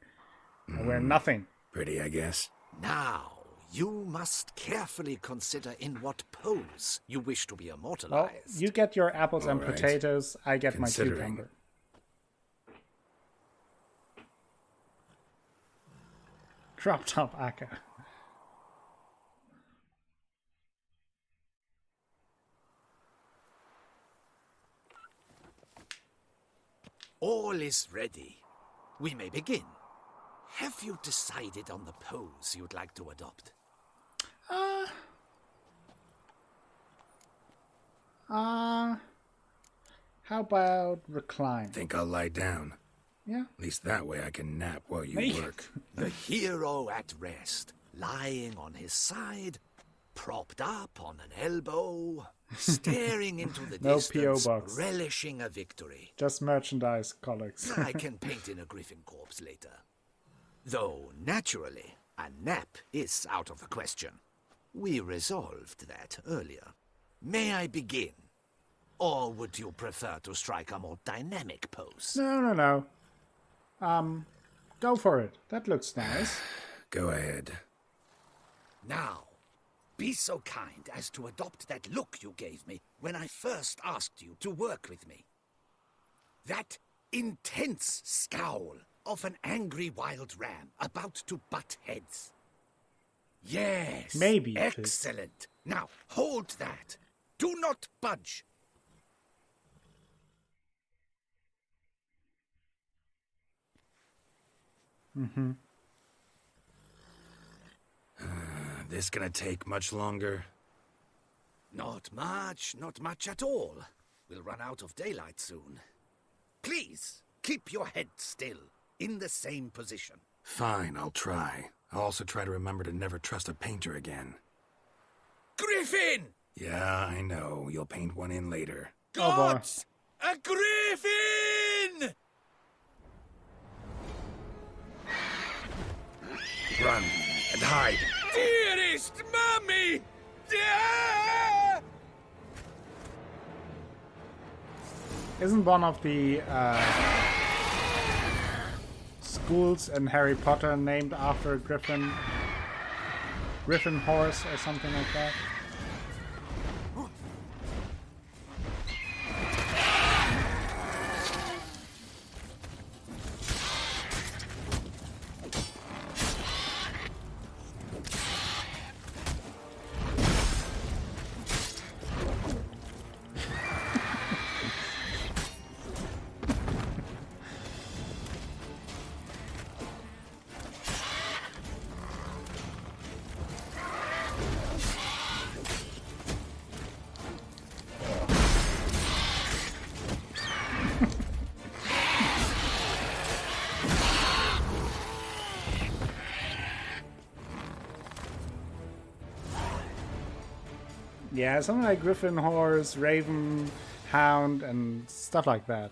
I wear nothing. Pretty, I guess. Now, you must carefully consider in what pose you wish to be Well, immortalized. you get your apples and All right. potatoes. I get my Considering. cucumber. Crop top Akka. All is ready. We may begin. Have you decided on the pose you'd like to adopt? How about recline? Think I'll lie down. Yeah. At least that way I can nap while you Hey. work. The hero at rest, lying on his side, propped up on an elbow, staring into the No distance, P.O. box. relishing a victory. Just merchandise, colleagues. I can paint in a griffin corpse later. Though, naturally, a nap is out of the question. We resolved that earlier. May I begin? Or would you prefer to strike a more dynamic pose? No. Go for it. That looks nice. Go ahead. Now, be so kind as to adopt that look you gave me when I first asked you to work with me. That intense scowl of an angry wild ram about to butt heads. Yes. Maybe it is. Excellent. Now, hold that. Do not budge. Mm-hmm. This gonna take much longer? Not much at all. We'll run out of daylight soon. Please, keep your head still, in the same position. Fine, I'll try. I'll also try to remember to never trust a painter again. Griffin! Yeah, I know. You'll paint one in later. Gods! A griffin! Run and hide. Dearest Mummy! Ah! Isn't one of the schools in Harry Potter named after a griffin? Griffin horse or something like that? Yeah, something like Griffin Horse, Raven, Hound, and stuff like that.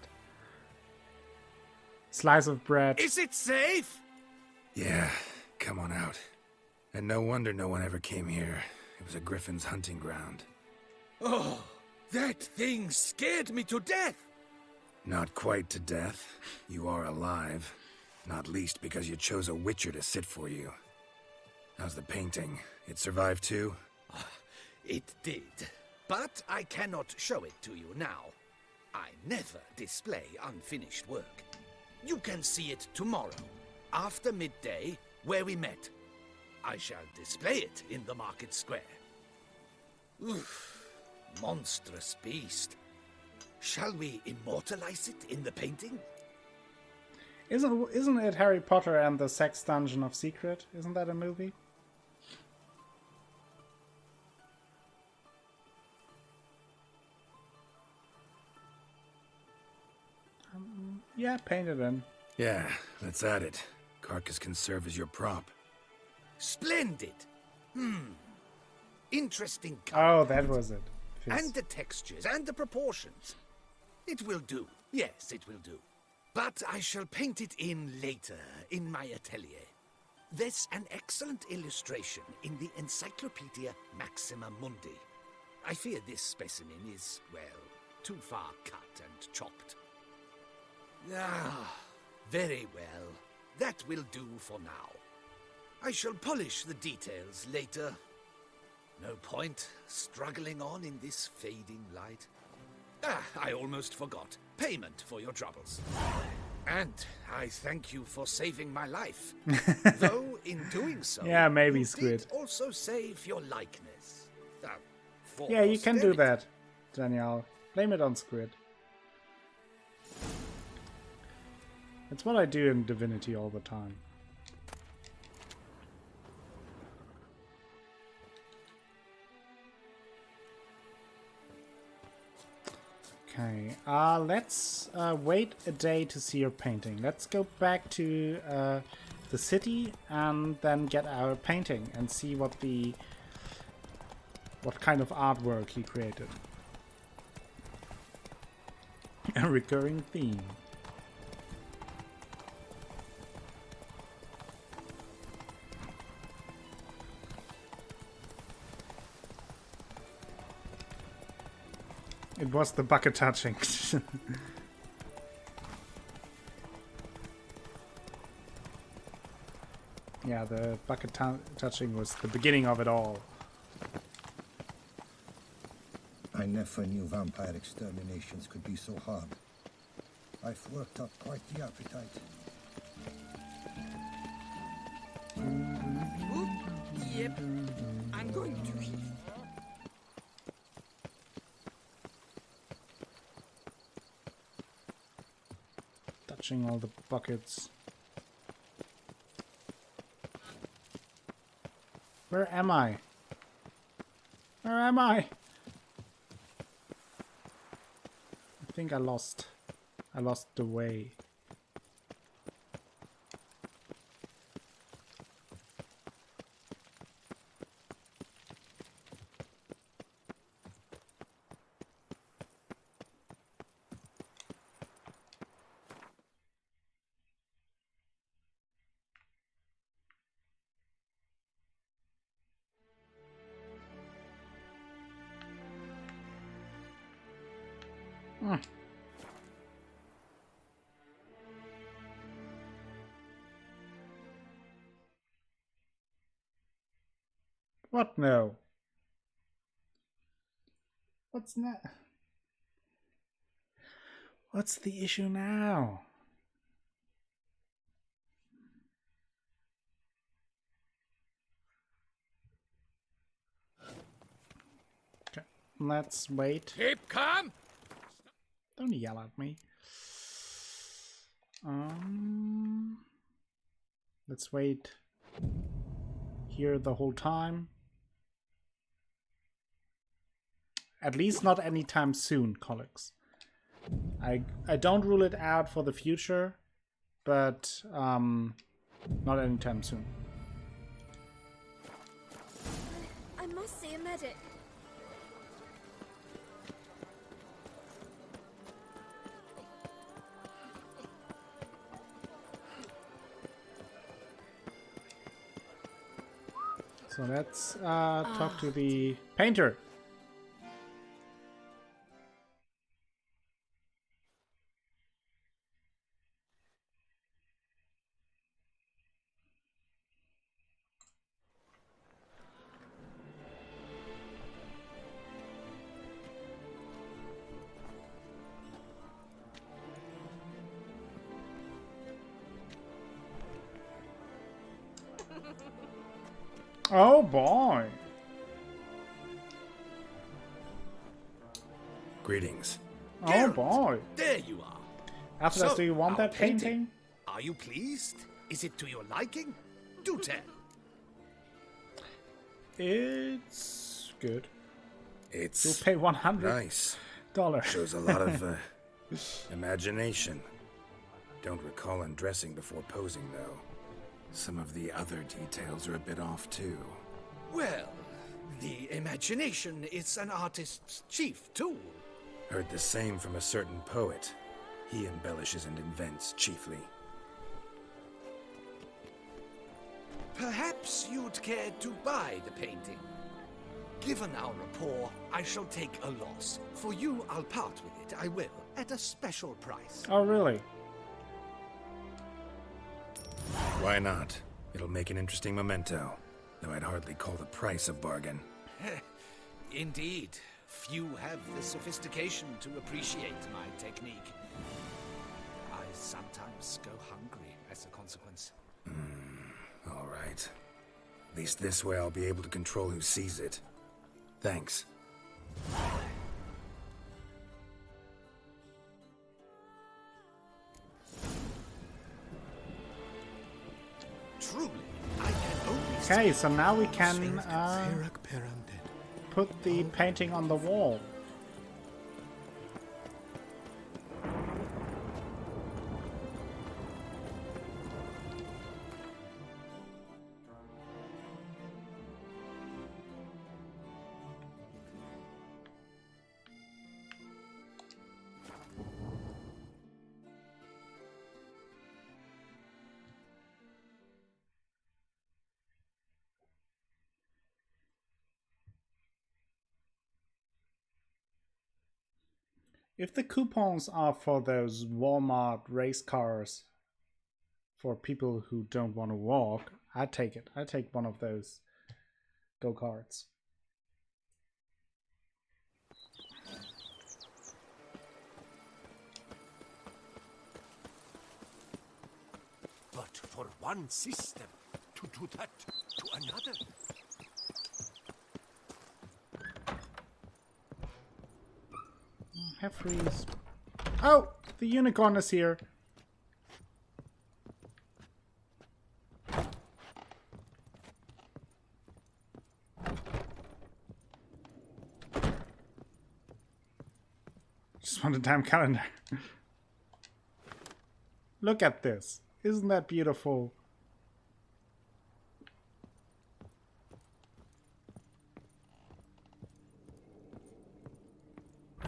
Slice of bread. Is it safe? Yeah, come on out. And no wonder no one ever came here. It was a griffin's hunting ground. Oh, that thing scared me to death. Not quite to death. You are alive. Not least because you chose a witcher to sit for you. How's the painting? It survived too? It did. But I cannot show it to you now. I never display unfinished work. You can see it tomorrow, after midday, where we met. I shall display it in the market square. Oof, monstrous beast. Shall we immortalize it in the painting? Isn't it Harry Potter and the Sex Dungeon of Secret? Isn't that a movie? Yeah, paint it in. Yeah, let's add it. Carcass can serve as your prop. Splendid. Interesting Oh, that was it. and the textures and the proportions. It will do. Yes, it will do. But I shall paint it in later, in my atelier. There's an excellent illustration in the Encyclopedia Maxima Mundi. I fear this specimen is, well, too far cut and chopped. Ah, very well. That will do for now. I shall polish the details later. No point struggling on in this fading light. Ah, I almost forgot. Payment for your troubles. And I thank you for saving my life. Though, in doing so, Yeah, maybe you Squid. did also save your likeness. For Yeah, you can do posterity. that, Danielle. Blame it on Squid. It's what I do in Divinity all the time. Okay, let's wait a day to see your painting. Let's go back to the city and then get our painting and see what kind of artwork he created. A recurring theme. It was the bucket touching. Yeah, the bucket touching was the beginning of it all. I never knew vampire exterminations could be so hard. I've worked up quite the appetite. Yep, I'm going to eat. Touching all the buckets. Where am I? Where am I? I think I lost the way. What no? What's the issue now? Okay, let's wait. Keep calm. Don't yell at me. Let's wait here the whole time. At least not anytime soon, colleagues. I don't rule it out for the future, but not anytime soon. I must see a medic. So let's talk to the painter. Oh boy. Greetings. Oh Geralt, boy. There you are. After that, So, do you want our that painting? Are you pleased? Is it to your liking? Do tell. It's good. It's You'll pay $100. nice. Shows a lot of imagination. Don't recall undressing before posing, though. Some of the other details are a bit off, too. Well, the imagination is an artist's chief tool. Heard the same from a certain poet. He embellishes and invents, chiefly. Perhaps you'd care to buy the painting. Given our rapport, I shall take a loss. For you, I'll part with it, I will, at a special price. Oh, really? Why not? It'll make an interesting memento, though I'd hardly call the price a bargain. Indeed. Few have the sophistication to appreciate my technique. I sometimes go hungry as a consequence. All right. At least this way I'll be able to control who sees it. Thanks. Truly, I can only... Okay, so now we can put the painting on the wall. If the coupons are for those Walmart race cars for people who don't want to walk, I take it. I take one of those go-karts. But for one system to do that to another. Freeze. Oh, the unicorn is here. Just want a damn calendar. Look at this. Isn't that beautiful?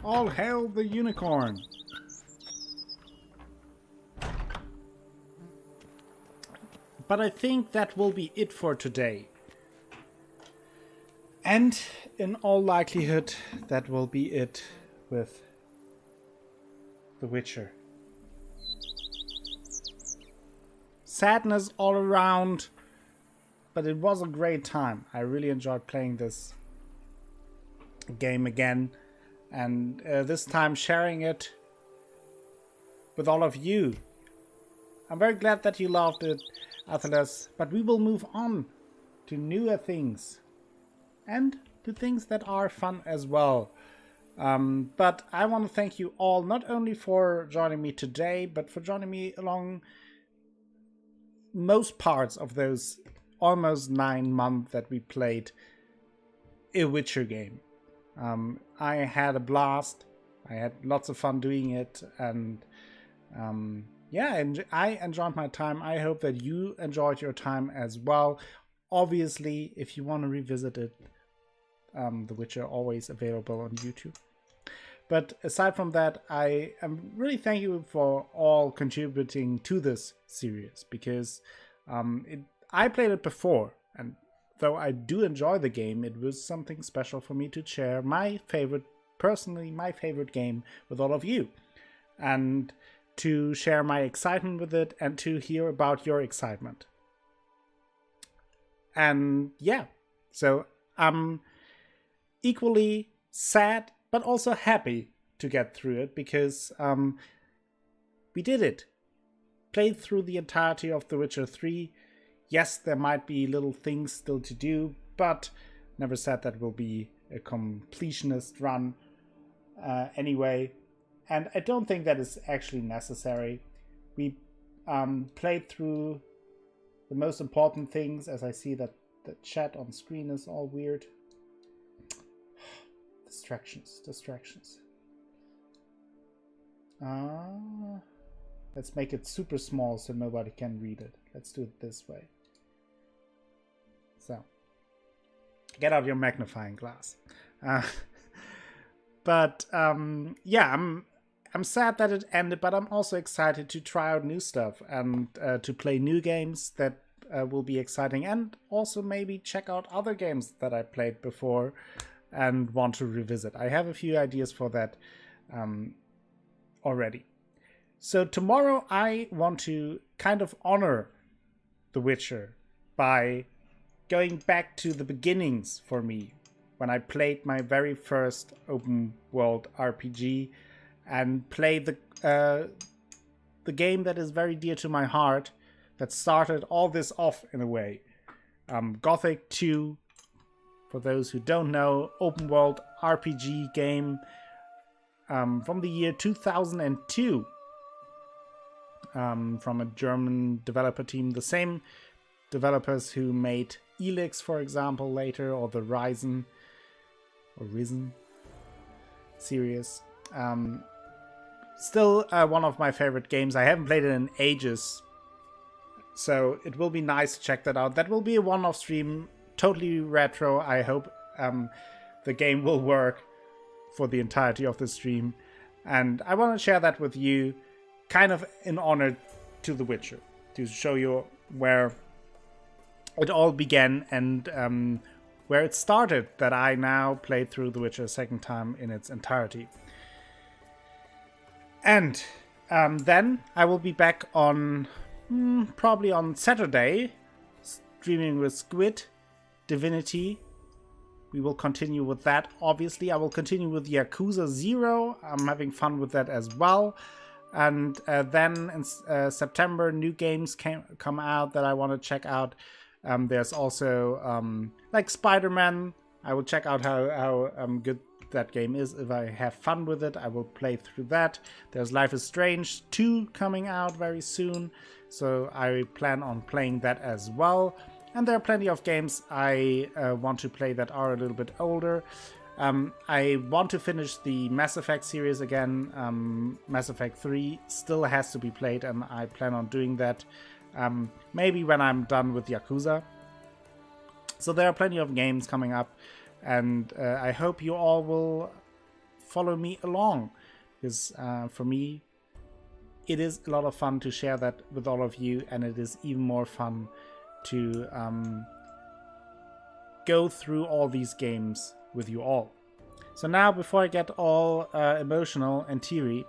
All hail the unicorn! But I think that will be it for today. And in all likelihood, that will be it with The Witcher. Sadness all around, but it was a great time. I really enjoyed playing this game again. And this time sharing it with all of you. I'm very glad that you loved it, Athelas, but we will move on to newer things and to things that are fun as well. But I want to thank you all, not only for joining me today, but for joining me along most parts of those almost 9 months that we played a Witcher game. I had a blast. I had lots of fun doing it, and yeah, I enjoyed my time. I hope that you enjoyed your time as well. Obviously, if you want to revisit it, The Witcher always available on YouTube. But aside from that, I am really thank you for all contributing to this series, because I played it before, and though I do enjoy the game, it was something special for me to share my favorite game with all of you. And to share my excitement with it and to hear about your excitement. And yeah, so I'm equally sad but also happy to get through it, because we did it. Played through the entirety of The Witcher 3. Yes, there might be little things still to do, but never said that will be a completionist run anyway. And I don't think that is actually necessary. We played through the most important things, as I see that the chat on screen is all weird. Distractions. Let's make it super small so nobody can read it. Let's do it this way. So, get out your magnifying glass. But yeah, I'm sad that it ended, but I'm also excited to try out new stuff and to play new games that will be exciting, and also maybe check out other games that I played before and want to revisit. I have a few ideas for that already. So tomorrow I want to kind of honor The Witcher by going back to the beginnings for me, when I played my very first open world RPG and played the game that is very dear to my heart, that started all this off in a way. Gothic 2, for those who don't know, open world RPG game from the year 2002, from a German developer team, the same developers who made Elix, for example, later, or the Risen series. Still one of my favorite games. I haven't played it in ages, so it will be nice to check that out. That will be a one-off stream, totally retro. I hope the game will work for the entirety of the stream, and I want to share that with you, kind of in honor to The Witcher, to show you where it all began and where it started, that I now played through The Witcher a second time in its entirety. And then I will be back on probably on Saturday, streaming with Squid, Divinity. We will continue with that, obviously. I will continue with Yakuza 0. I'm having fun with that as well. And then in September, new games come out that I want to check out. There's also like Spider-Man. I will check out how good that game is. If I have fun with it, I will play through that. There's Life is Strange 2 coming out very soon, so I plan on playing that as well. And there are plenty of games I want to play that are a little bit older. I want to finish the Mass Effect series again. Mass Effect 3 still has to be played, and I plan on doing that maybe when I'm done with Yakuza. So there are plenty of games coming up, and I hope you all will follow me along, because for me it is a lot of fun to share that with all of you, and it is even more fun to go through all these games with you all. So now, before I get all emotional and teary,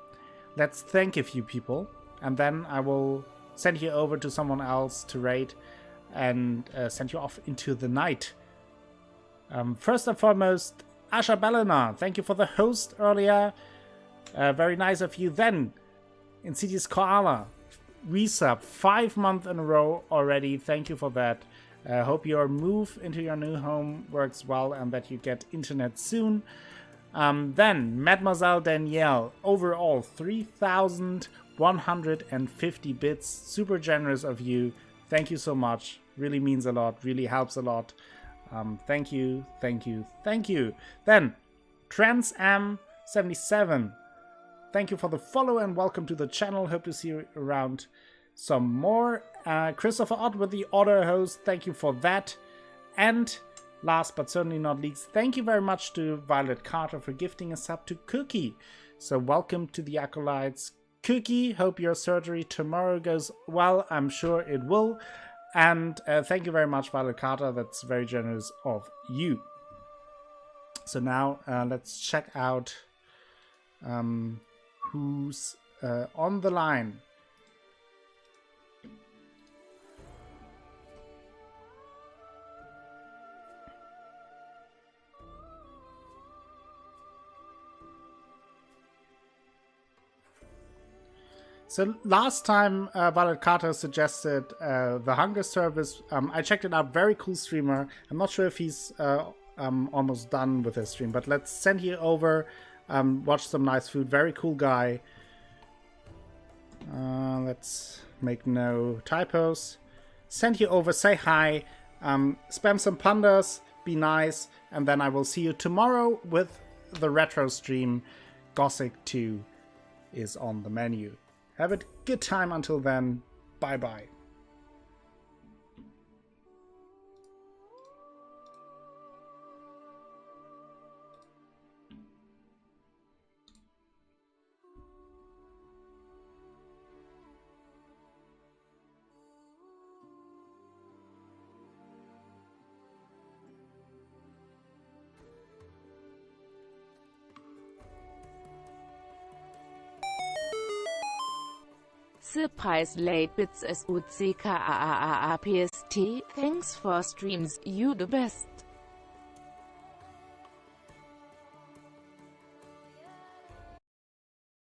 let's thank a few people, and then I will send you over to someone else to raid and send you off into the night. First and foremost, Asha Belena, thank you for the host earlier. Very nice of you. Then, Insidious Koala, resub 5 months in a row already. Thank you for that. Hope your move into your new home works well and that you get internet soon. Then, Mademoiselle Danielle, overall 3,150 bits. Super generous of you. Thank you so much. Really means a lot. Really helps a lot. Thank you, thank you, thank you. Then, TransAm77, thank you for the follow and welcome to the channel. Hope to see you around some more. Christopher Ott with the auto host, thank you for that. And last but certainly not least, thank you very much to Violet Carter for gifting a sub to Cookie. So welcome to the Acolytes. Cookie, hope your surgery tomorrow goes well. I'm sure it will. And thank you very much, Violet Carter. That's very generous of you. So now let's check out who's on the line. So last time Violet Carter suggested the Hunger Service. I checked it out. Very cool streamer. I'm not sure if he's almost done with his stream, but let's send you over. Watch some nice food. Very cool guy. Let's make no typos. Send you over. Say hi. Spam some plunders. Be nice. And then I will see you tomorrow with the retro stream. Gothic 2 is on the menu. Have a good time until then. Bye-bye. Surprise late bits as UCKAAAPST. Thanks for streams, you the best.